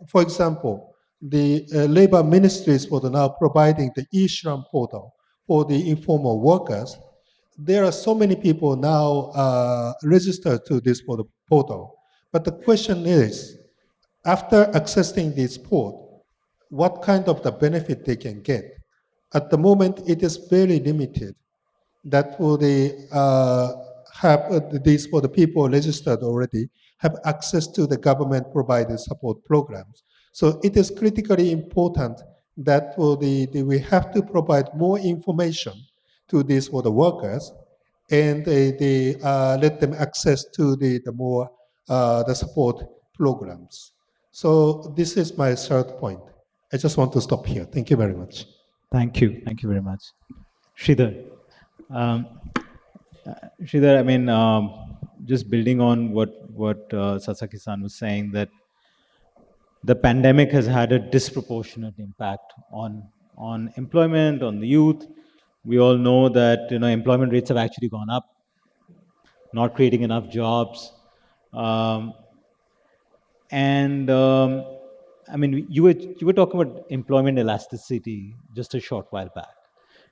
for example, the labor ministries were now providing the e-Shram portal for the informal workers. There are so many people now registered to this for the portal. But the question is, after accessing this portal, what kind of the benefit they can get? At the moment, it is very limited. That will have these for the people registered already have access to the government provided support programs. So it is critically important that we have to provide more information to these for the workers, and they let them access to the more the support programs. So this is my third point. I just want to stop here. Thank you very much. Thank you. Thank you very much. Sridhar. Sridhar, I mean, just building on what Sasaki-san was saying, that the pandemic has had a disproportionate impact on employment, on the youth. We all know that employment rates have actually gone up, not creating enough jobs, and I mean, you were talking about employment elasticity just a short while back,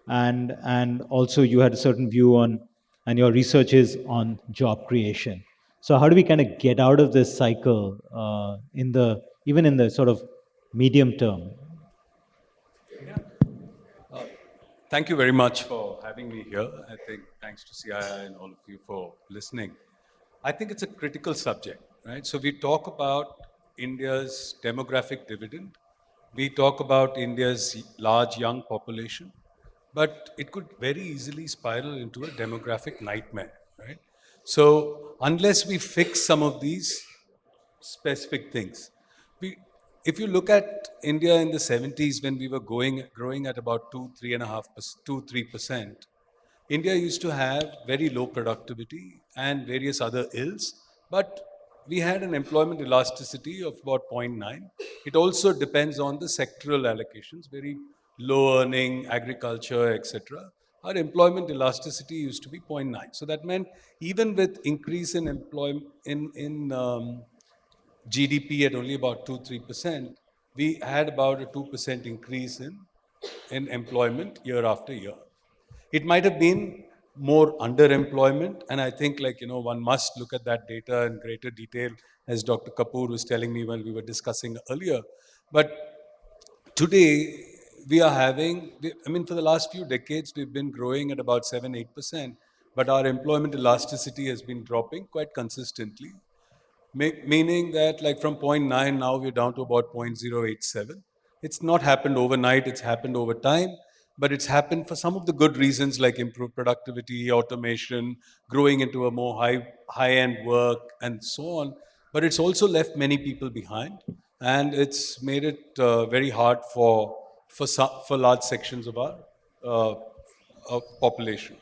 and also you had a certain view on, and your research is on job creation. So how do we kind of get out of this cycle in the even in the sort of medium term? Thank you very much for having me here. I think thanks to CII and all of you for listening. I think it's a critical subject, right? So we talk about India's demographic dividend. We talk about India's large young population, but it could very easily spiral into a demographic nightmare, right? So unless we fix some of these specific things. We, if you look at India in the 70s when we were growing at about 3%, India used to have very low productivity and various other ills, but we had an employment elasticity of about zero point 0.9. It also depends on the sectoral allocations, very low earning, agriculture, etc. Our employment elasticity used to be zero point 0.9. So that meant even with increase in employment in GDP at only about 2-3%, we had about a 2% increase in employment year after year. It might have been more underemployment, and I think one must look at that data in greater detail, as Dr. Kapoor was telling me when we were discussing earlier. But today we are having, I mean, for the last few decades we've been growing at about 7-8%, but our employment elasticity has been dropping quite consistently. Meaning that like from 0.9 now we're down to about 0.087. It's not happened overnight, it's happened over time, but it's happened for some of the good reasons like improved productivity, automation, growing into a more high-end work and so on. But it's also left many people behind, and it's made it very hard for large sections of our population.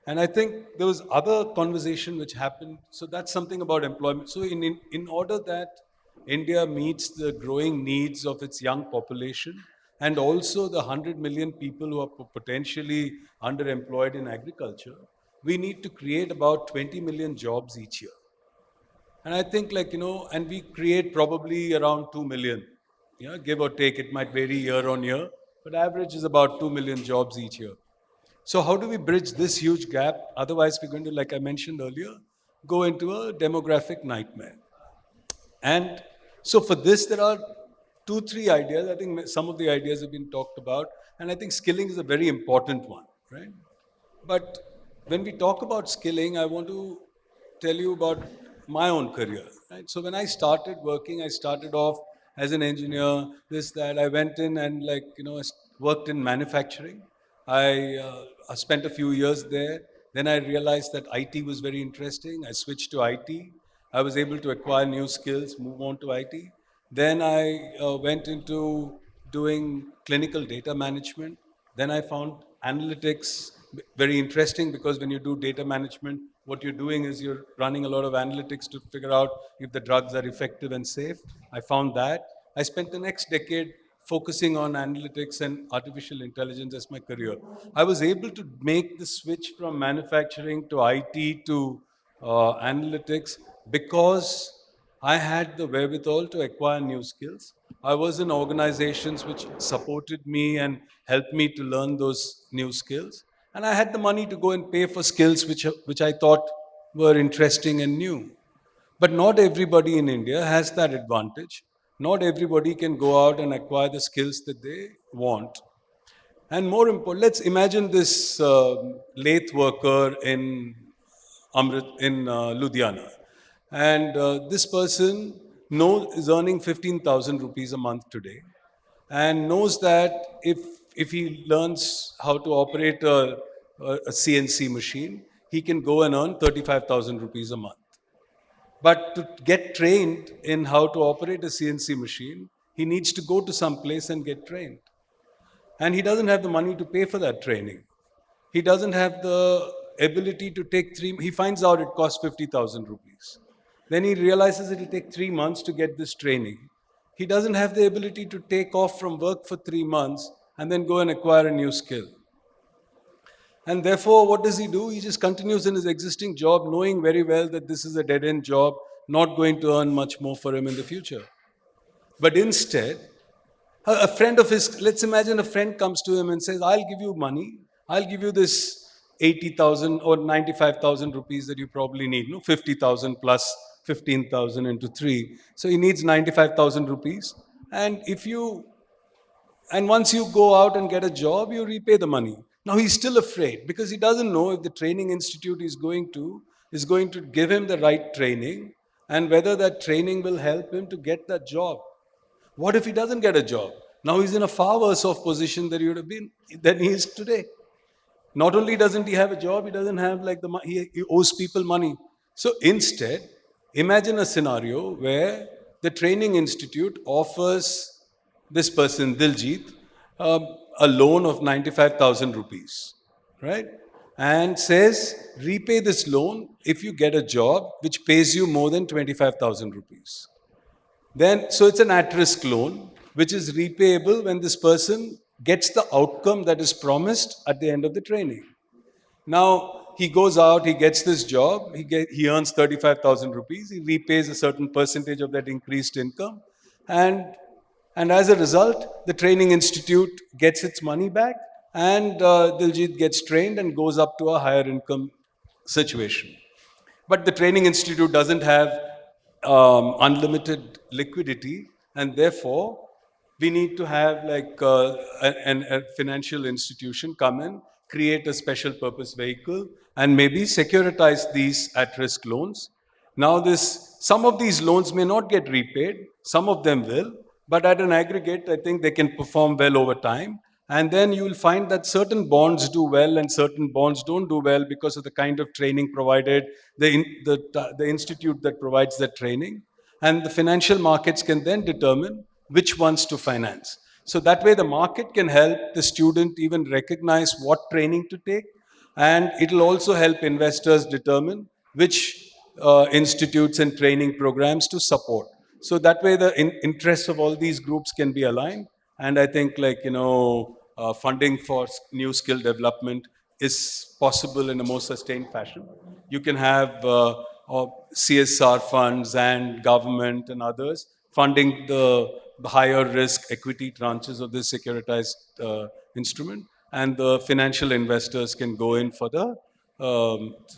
And I think there was other conversation which happened. So that's something about employment. So in order that India meets the growing needs of its young population and also the 100 million people who are potentially underemployed in agriculture, we need to create about 20 million jobs each year. And I think and we create probably around 2 million, give or take. It might vary year on year, but average is about 2 million jobs each year. So how do we bridge this huge gap? Otherwise, we're going to, like I mentioned earlier, go into a demographic nightmare. And so for this, there are 2-3 ideas. I think some of the ideas have been talked about. And I think skilling is a very important one, right? But when we talk about skilling, I want to tell you about my own career, right? So when I started working, I started off as an engineer, this, that. I went in and worked in manufacturing. I spent a few years there. Then I realized that IT was very interesting. I switched to IT. I was able to acquire new skills, move on to IT. Then I went into doing clinical data management. Then I found analytics very interesting, because when you do data management, what you're doing is you're running a lot of analytics to figure out if the drugs are effective and safe. I found that. I spent the next decade focusing on analytics and artificial intelligence as my career. I was able to make the switch from manufacturing to IT to analytics because I had the wherewithal to acquire new skills. I was in organizations which supported me and helped me to learn those new skills. And I had the money to go and pay for skills which I thought were interesting and new. But not everybody in India has that advantage. Not everybody can go out and acquire the skills that they want. And more important, let's imagine this lathe worker in Ludhiana. And this person is earning 15,000 rupees a month today, and knows that if he learns how to operate a CNC machine, he can go and earn 35,000 rupees a month. But to get trained in how to operate a CNC machine, he needs to go to some place and get trained. And he doesn't have the money to pay for that training. He doesn't have the ability to take he finds out it costs 50,000 rupees. Then he realizes it'll take 3 months to get this training. He doesn't have the ability to take off from work for 3 months and then go and acquire a new skill. And therefore, what does he do? He just continues in his existing job, knowing very well that this is a dead-end job, not going to earn much more for him in the future. But instead, a friend of his, let's imagine a friend comes to him and says, I'll give you money. I'll give you this 80,000 or 95,000 rupees that you probably need, no? 50,000 plus 15,000 into 3. So he needs 95,000 rupees. And if you, and once you go out and get a job, you repay the money. Now he's still afraid because he doesn't know if the training institute is going to give him the right training and whether that training will help him to get that job. What if he doesn't get a job? Now he's in a far worse off position than he would have been than he is today. Not only doesn't he have a job, he doesn't have like he owes people money. So instead, imagine a scenario where the training institute offers this person, Diljit, a loan of 95,000 rupees, right? And says, repay this loan if you get a job which pays you more than 25,000 rupees. Then, so it's an at-risk loan, which is repayable when this person gets the outcome that is promised at the end of the training. Now, he goes out, he gets this job, he earns 35,000 rupees, he repays a certain percentage of that increased income, and as a result, the training institute gets its money back, and Diljit gets trained and goes up to a higher income situation. But the training institute doesn't have unlimited liquidity, and therefore we need to have like a financial institution come in, create a special purpose vehicle, and maybe securitize these at-risk loans. Now, some of these loans may not get repaid, some of them will, but at an aggregate, I think they can perform well over time. And then you will find that certain bonds do well and certain bonds don't do well because of the kind of training provided, the institute that provides that training. And the financial markets can then determine which ones to finance. So that way the market can help the student even recognize what training to take. And it'll also help investors determine which institutes and training programs to support. So that way the interests of all these groups can be aligned. And I think funding for new skill development is possible in a more sustained fashion. You can have CSR funds and government and others funding the higher risk equity tranches of this securitized instrument, and the financial investors can go in for the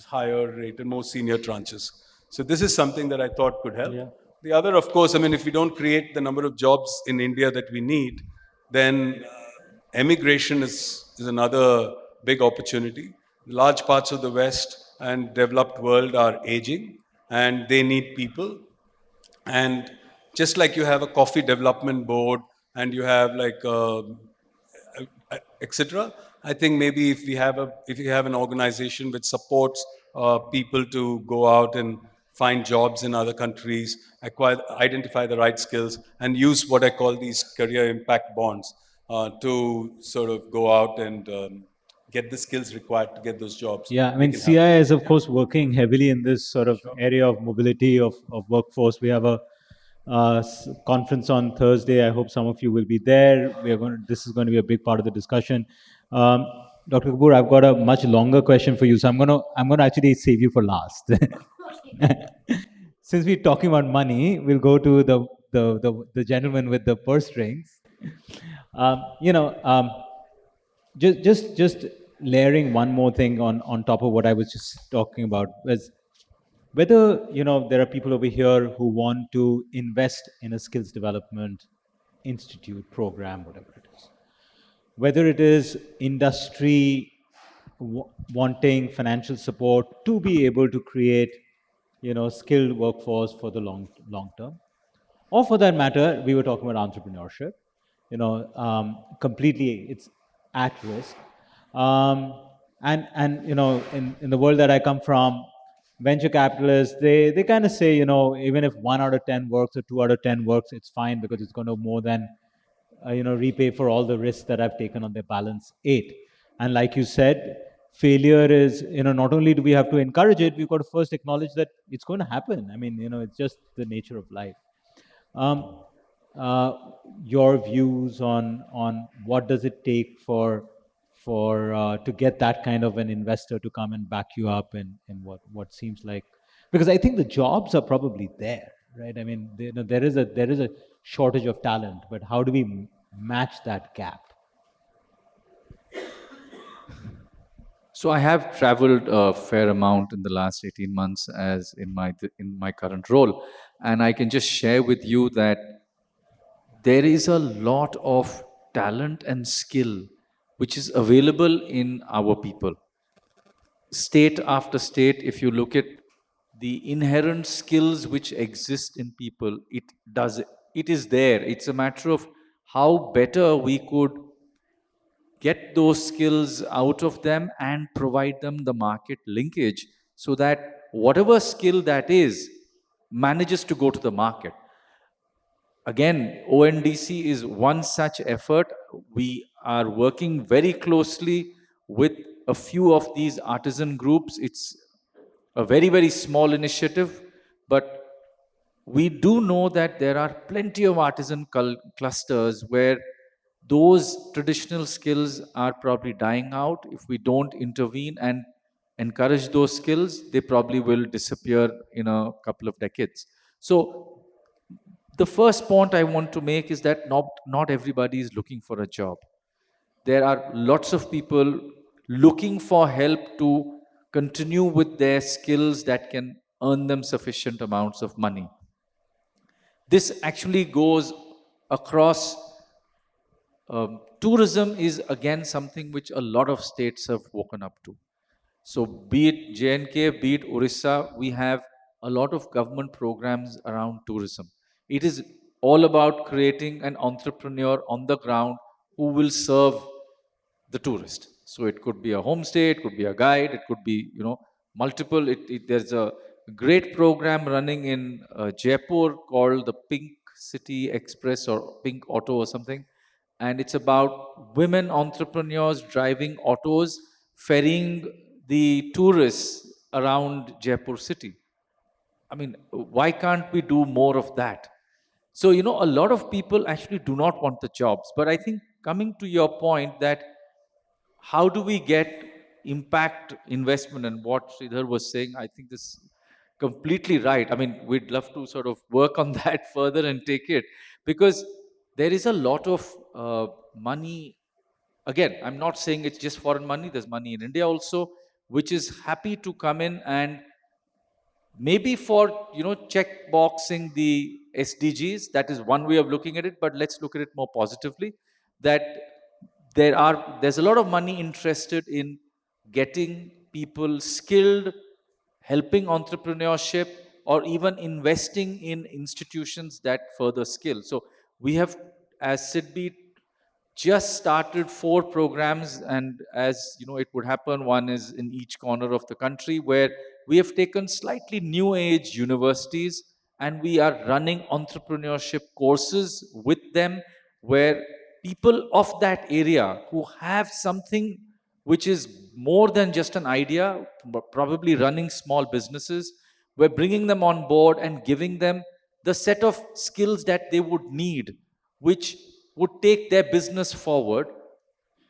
higher rate and more senior tranches. So this is something that I thought could help. Yeah. The other, of course, I mean, if we don't create the number of jobs in India that we need, then emigration is another big opportunity. Large parts of the West and developed world are aging, and they need people. And just like you have a coffee development board and you have like etc. I think maybe if you have an organization which supports people to go out and find jobs in other countries, identify the right skills, and use what I call these career impact bonds to sort of go out and get the skills required to get those jobs. Yeah, I mean, CI is, of course, working heavily in this sort of area of mobility of workforce. We have a conference on Thursday. I hope some of you will be there. This is going to be a big part of the discussion. Dr. Kapoor, I've got a much longer question for you, so I'm going to actually save you for last. Since we're talking about money, we'll go to the gentleman with the purse strings. Just layering one more thing on top of what I was just talking about was whether there are people over here who want to invest in a skills development institute program, whatever it is, whether it is industry wanting financial support to be able to create skilled workforce for the long term, or for that matter, we were talking about entrepreneurship, completely it's at risk. And in the world that I come from, venture capitalists, they kind of say, even if 1 out of 10 works or 2 out of 10 works, it's fine because it's going to more than, repay for all the risks that I've taken on their balance 8. And like you said, failure is, not only do we have to encourage it, we've got to first acknowledge that it's going to happen. I mean, it's just the nature of life. Your views on what does it take for to get that kind of an investor to come and back you up in what seems like, because I think the jobs are probably there, right? I mean, there is a shortage of talent, but how do we match that gap? So I have traveled a fair amount in the last 18 months as in my current role, and I can just share with you that there is a lot of talent and skill which is available in our people. State after state, if you look at the inherent skills which exist in people, it is there. It's a matter of how better we could get those skills out of them and provide them the market linkage, so that whatever skill that is manages to go to the market. Again, ONDC is one such effort. We are working very closely with a few of these artisan groups. It's a very, very small initiative, but we do know that there are plenty of artisan clusters where those traditional skills are probably dying out. If we don't intervene and encourage those skills, they probably will disappear in a couple of decades. So the first point I want to make is that not everybody is looking for a job. There are lots of people looking for help to continue with their skills that can earn them sufficient amounts of money. This actually goes across. Tourism is again something which a lot of states have woken up to. So, be it J&K, be it Orissa, we have a lot of government programs around tourism. It is all about creating an entrepreneur on the ground who will serve the tourist. So it could be a homestay, it could be a guide, it could be multiple. There's a great program running in Jaipur called the Pink City Express or Pink Auto or something, and it's about women entrepreneurs driving autos, ferrying the tourists around Jaipur city. I mean, why can't we do more of that? So, a lot of people actually do not want the jobs. But I think coming to your point that how do we get impact investment and what Sridhar was saying, I think this is completely right. I mean, we'd love to sort of work on that further and take it, because there is a lot of money. Again, I'm not saying it's just foreign money. There's money in India also, which is happy to come in and maybe for check boxing the SDGs. That is one way of looking at it, but let's look at it more positively, that there's a lot of money interested in getting people skilled, helping entrepreneurship, or even investing in institutions that further skill. So we have, as SIDBI, just started 4 programs, and as it would happen, one is in each corner of the country, where we have taken slightly new age universities and we are running entrepreneurship courses with them, where people of that area who have something which is more than just an idea, but probably running small businesses, we're bringing them on board and giving them the set of skills that they would need, which would take their business forward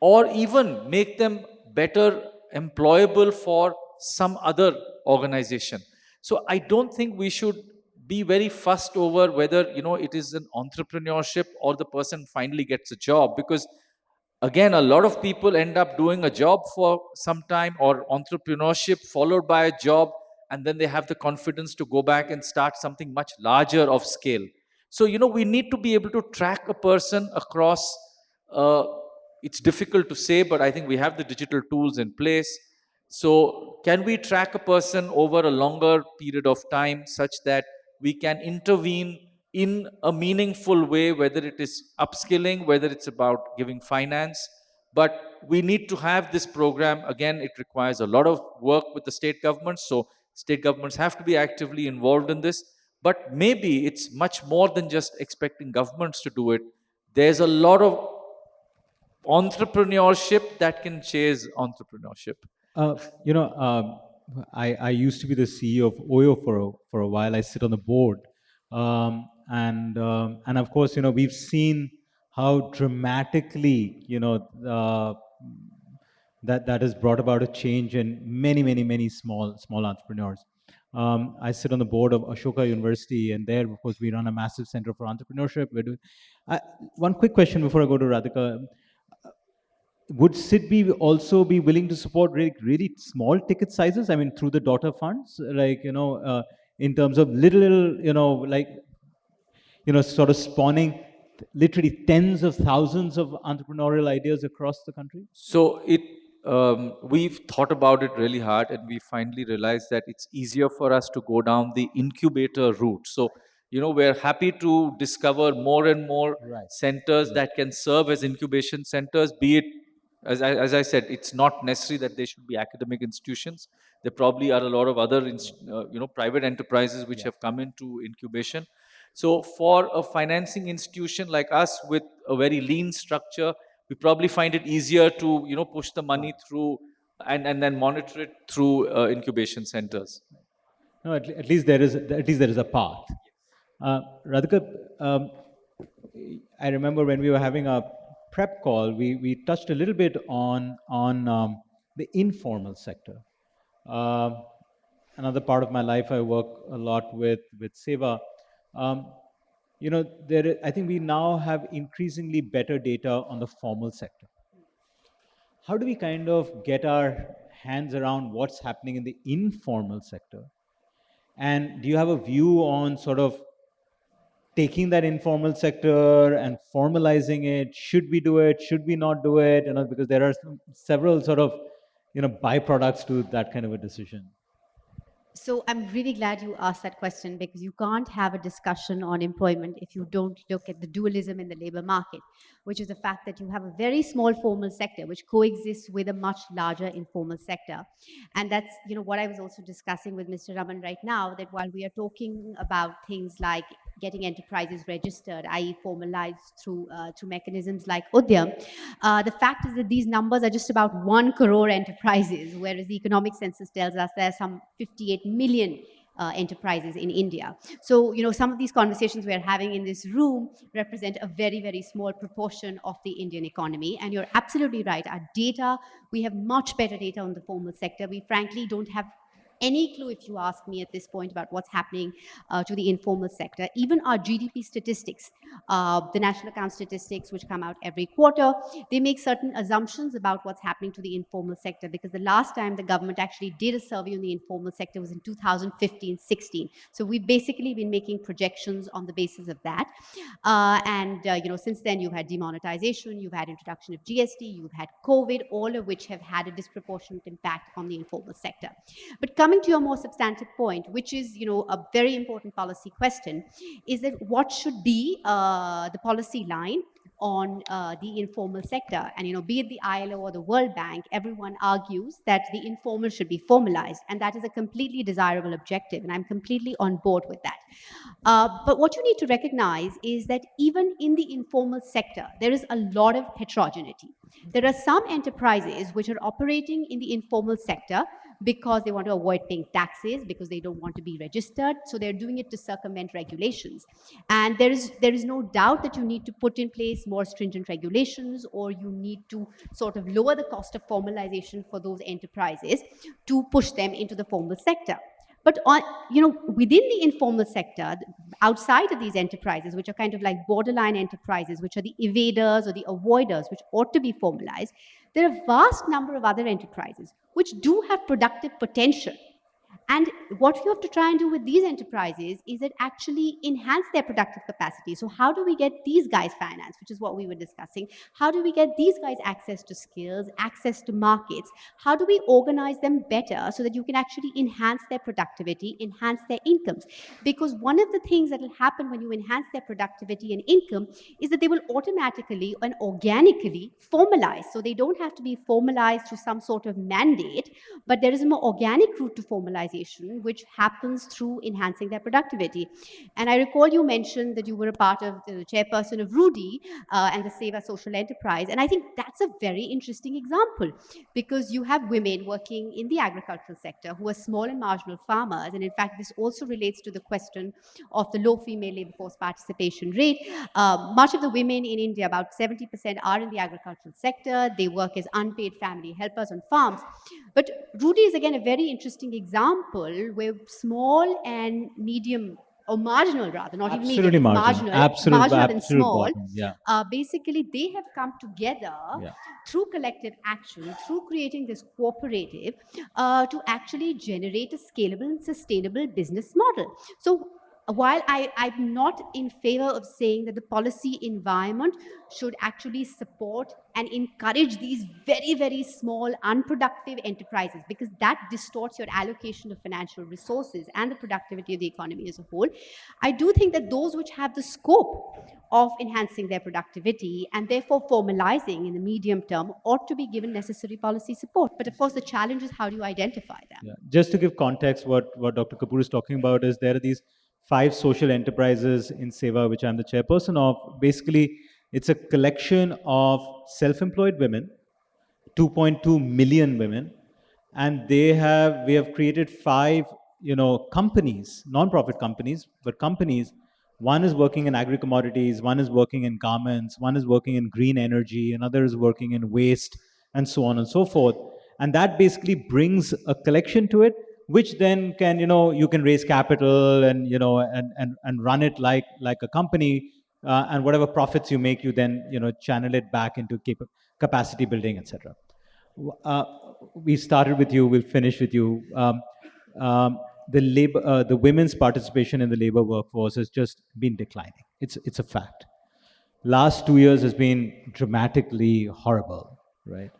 or even make them better employable for some other organization. So I don't think we should be very fussed over whether it is an entrepreneurship or the person finally gets a job, because again, a lot of people end up doing a job for some time, or entrepreneurship followed by a job, and then they have the confidence to go back and start something much larger of scale. So we need to be able to track a person across. uh, it's difficult to say, but I think we have the digital tools in place. So can we track a person over a longer period of time such that we can intervene in a meaningful way, whether it is upskilling, whether it's about giving finance? But we need to have this program. Again, it requires a lot of work with the state governments. So state governments have to be actively involved in this. But maybe it's much more than just expecting governments to do it. There's a lot of entrepreneurship that can chase entrepreneurship. Uh, you know, I used to be the CEO of OYO for a while. I sit on the board, and of course, we've seen how dramatically that has brought about a change in many small entrepreneurs. I sit on the board of Ashoka University, and there, of course, we run a massive center for entrepreneurship. One quick question before I go to Radhika. Would SIDBI also be willing to support really small ticket sizes? I mean, through the daughter funds, like, in terms of little, sort of spawning literally tens of thousands of entrepreneurial ideas across the country? So we've thought about it really hard, and we finally realized that it's easier for us to go down the incubator route. So, we're happy to discover more and more Right. centers that can serve as incubation centers. Be it, as I said, it's not necessary that they should be academic institutions. There probably are a lot of other, private enterprises which have come into incubation. So, for a financing institution like us with a very lean structure, we probably find it easier to push the money through and then monitor it through incubation centers. No, at least there is a path. Radhika, I remember when we were having a prep call, we touched a little bit on the informal sector. Another part of my life, I work a lot with Seva. I think we now have increasingly better data on the formal sector. How do we kind of get our hands around what's happening in the informal sector? And do you have a view on sort of taking that informal sector and formalizing it? Should we do it? Should we not do it? Because there are several sort of, byproducts to that kind of a decision. So I'm really glad you asked that question, because you can't have a discussion on employment if you don't look at the dualism in the labor market, which is the fact that you have a very small formal sector which coexists with a much larger informal sector. And that's what I was also discussing with Mr. Raman right now, that while we are talking about things like getting enterprises registered, i.e. formalized through mechanisms like Udyam, the fact is that these numbers are just about 1 crore enterprises, whereas the economic census tells us there are some 58 million enterprises in India. So, some of these conversations we're having in this room represent a very, very small proportion of the Indian economy. And you're absolutely right. Our data, we have much better data on the formal sector. We frankly don't have any clue, if you ask me at this point, about what's happening to the informal sector. Even our GDP statistics, the national account statistics, which come out every quarter, they make certain assumptions about what's happening to the informal sector, because the last time the government actually did a survey on the informal sector was in 2015-16. So we've basically been making projections on the basis of that. Since then, you've had demonetization, you've had introduction of GST, you've had COVID, all of which have had a disproportionate impact on the informal sector. But coming to your more substantive point, which is a very important policy question, is that what should be the policy line on the informal sector? And be it the ILO or the World Bank, everyone argues that the informal should be formalized, and that is a completely desirable objective, and I'm completely on board with that. But what you need to recognize is that even in the informal sector, there is a lot of heterogeneity. There are some enterprises which are operating in the informal sector because they want to avoid paying taxes, because they don't want to be registered. So they're doing it to circumvent regulations. And there is no doubt that you need to put in place more stringent regulations, or you need to sort of lower the cost of formalization for those enterprises to push them into the formal sector. But within the informal sector, outside of these enterprises, which are kind of like borderline enterprises, which are the evaders or the avoiders, which ought to be formalized, there are a vast number of other enterprises which do have productive potential. And what you have to try and do with these enterprises is that actually enhance their productive capacity. So how do we get these guys financed, which is what we were discussing? How do we get these guys access to skills, access to markets? How do we organize them better so that you can actually enhance their productivity, enhance their incomes? Because one of the things that will happen when you enhance their productivity and income is that they will automatically and organically formalize. So they don't have to be formalized through some sort of mandate, but there is a more organic route to formalization, which happens through enhancing their productivity. And I recall you mentioned that you were a part of the chairperson of Rudy and the Seva Social Enterprise. And I think that's a very interesting example, because you have women working in the agricultural sector who are small and marginal farmers. And in fact, this also relates to the question of the low female labor force participation rate. Much of the women in India, about 70%, are in the agricultural sector. They work as unpaid family helpers on farms. But Rudy is again a very interesting example example where small and medium, or marginal rather, not even medium, Absolutely it's marginal. marginal and Absolute small. bottom. Yeah. Basically, they have come together Yeah. through collective action, through creating this cooperative, to actually generate a scalable and sustainable business model. So while I'm not in favor of saying that the policy environment should actually support and encourage these very, very small, unproductive enterprises, because that distorts your allocation of financial resources and the productivity of the economy as a whole, I do think that those which have the scope of enhancing their productivity and therefore formalizing in the medium term ought to be given necessary policy support. But of course, the challenge is how do you identify them? Yeah. Just to give context, what Dr. Kapoor is talking about is there are these 5 social enterprises in Seva, which I'm the chairperson of. Basically, it's a collection of self-employed women, 2.2 million women, and we have created 5 companies, non-profit companies, but companies. One is working in agri-commodities, one is working in garments, one is working in green energy, another is working in waste, and so on and so forth. And that basically brings a collection to it, which then can, you can raise capital and, and run it like a company, and whatever profits you make, you then, channel it back into capacity building, etc. uh, we started with you, we'll finish with you. The women's participation in the labor workforce has just been declining. It's a fact. Last 2 years has been dramatically horrible, right?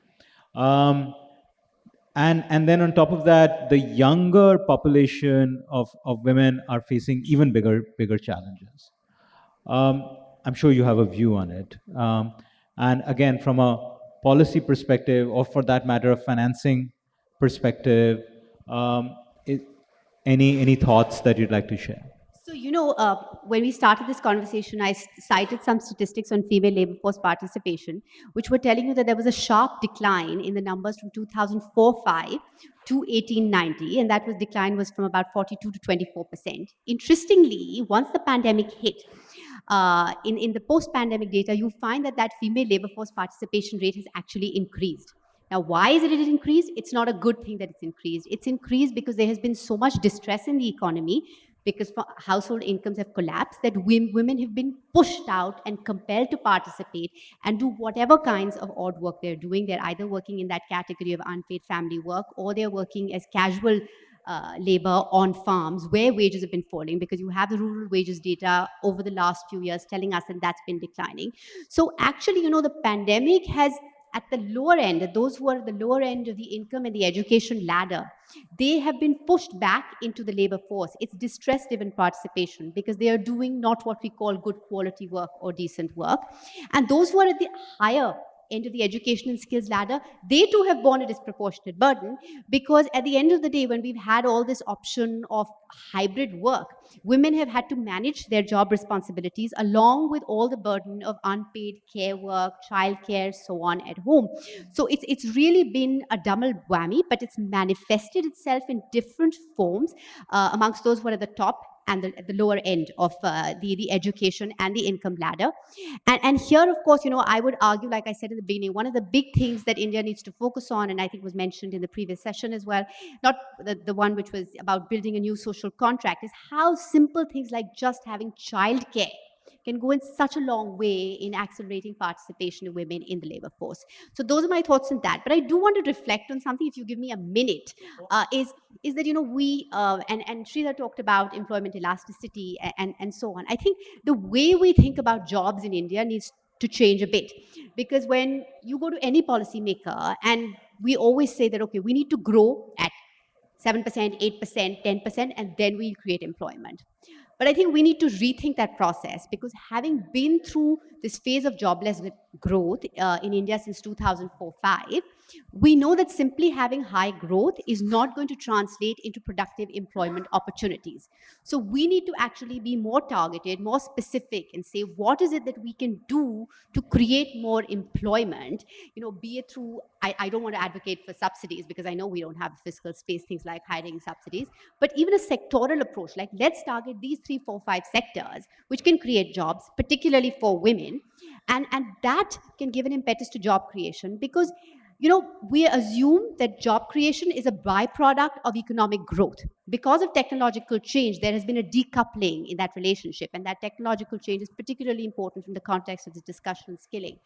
And then on top of that, the younger population of women are facing even bigger challenges. I'm sure you have a view on it. And again, from a policy perspective, or for that matter, a financing perspective, um, it, any thoughts that you'd like to share? So, when we started this conversation, I cited some statistics on female labor force participation, which were telling you that there was a sharp decline in the numbers from 2004-5 to 1890, and that decline was from about 42 to 24%. Interestingly, once the pandemic hit, in the post-pandemic data, you find that female labor force participation rate has actually increased. Now, why is it increased? It's not a good thing that it's increased. It's increased because there has been so much distress in the economy, because household incomes have collapsed, that women have been pushed out and compelled to participate and do whatever kinds of odd work they're doing. They're either working in that category of unpaid family work, or they're working as casual labor on farms where wages have been falling, because you have the rural wages data over the last few years telling us that that's been declining. So actually, the pandemic has, at the lower end, those who are at the lower end of the income and the education ladder, they have been pushed back into the labor force. It's distress-driven participation, because they are doing not what we call good quality work or decent work. And those who are at the higher end of the education and skills ladder, they too have borne a disproportionate burden, because at the end of the day, when we've had all this option of hybrid work, women have had to manage their job responsibilities along with all the burden of unpaid care work, childcare, so on at home. So it's really been a double whammy, but it's manifested itself in different forms amongst those who are at the top and the lower end of the education and the income ladder. And here, of course, I would argue, like I said in the beginning, one of the big things that India needs to focus on, and I think was mentioned in the previous session as well, not the one which was about building a new social contract, is how simple things like just having childcare can go in such a long way in accelerating participation of women in the labor force. So those are my thoughts on that. But I do want to reflect on something, if you give me a minute, is that, we, and Sridhar talked about employment elasticity and so on. I think the way we think about jobs in India needs to change a bit, because when you go to any policymaker, and we always say that, okay, we need to grow at 7%, 8%, 10%, and then we'll create employment. But I think we need to rethink that process, because having been through this phase of jobless growth in India since 2004-5, we know that simply having high growth is not going to translate into productive employment opportunities. So we need to actually be more targeted, more specific, and say, what is it that we can do to create more employment, be it through, I don't want to advocate for subsidies, because I know we don't have fiscal space, things like hiring subsidies, but even a sectoral approach, like let's target these 3, 4, 5 sectors which can create jobs, particularly for women, and that can give an impetus to job creation. Because we assume that job creation is a byproduct of economic growth. Because of technological change, there has been a decoupling in that relationship, and that technological change is particularly important in the context of this discussion on skilling.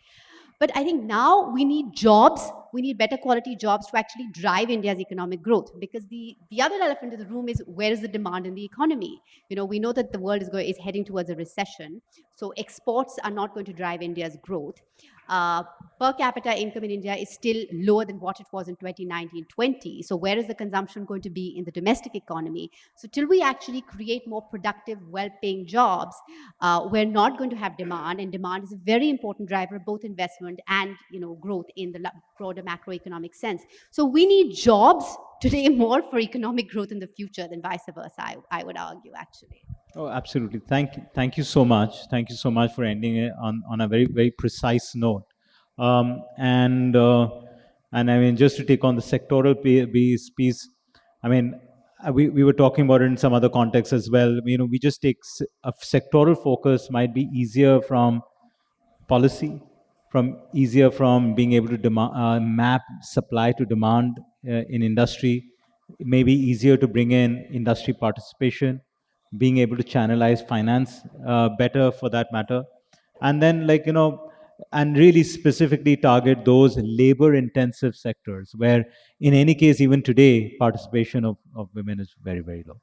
But I think now we need jobs, we need better quality jobs to actually drive India's economic growth. Because the other elephant in the room is, where is the demand in the economy? We know that the world is heading towards a recession. So exports are not going to drive India's growth. Per capita income in India is still lower than what it was in 2019-20. So where is the consumption going to be in the domestic economy? So till we actually create more productive, well-paying jobs, we're not going to have demand, and demand is a very important driver of both investment and growth in the broader macroeconomic sense. So we need jobs today more for economic growth in the future than vice versa, I would argue, actually. Oh, absolutely. Thank you so much. Thank you so much for ending it on a very, very precise note. And I mean, just to take on the sectoral piece, I mean, we were talking about it in some other contexts as well. We just take a sectoral focus might be easier from policy, from being able to map supply to demand in industry. It may be easier to bring in industry participation, being able to channelize finance better for that matter, and then and really specifically target those labor intensive sectors where in any case even today participation of women is very, very low.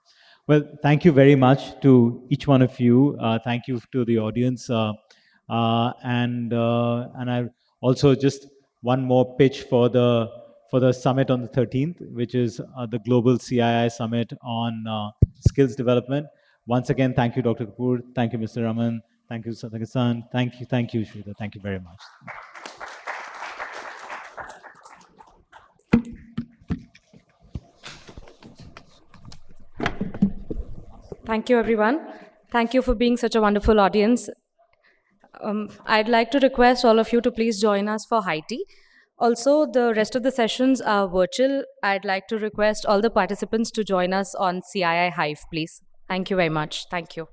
Well, thank you very much to each one of you. Thank you to the audience. And I also just one more pitch for the summit on the 13th, which is the Global CII Summit on skills development. Once again, thank you, Dr. Kapoor. Thank you, Mr. Raman. Thank you, Satakasan. Thank you, Sridhar. Thank you very much. Thank you, everyone. Thank you for being such a wonderful audience. I'd like to request all of you to please join us for high tea. Also, the rest of the sessions are virtual. I'd like to request all the participants to join us on CII Hive, please. Thank you very much. Thank you.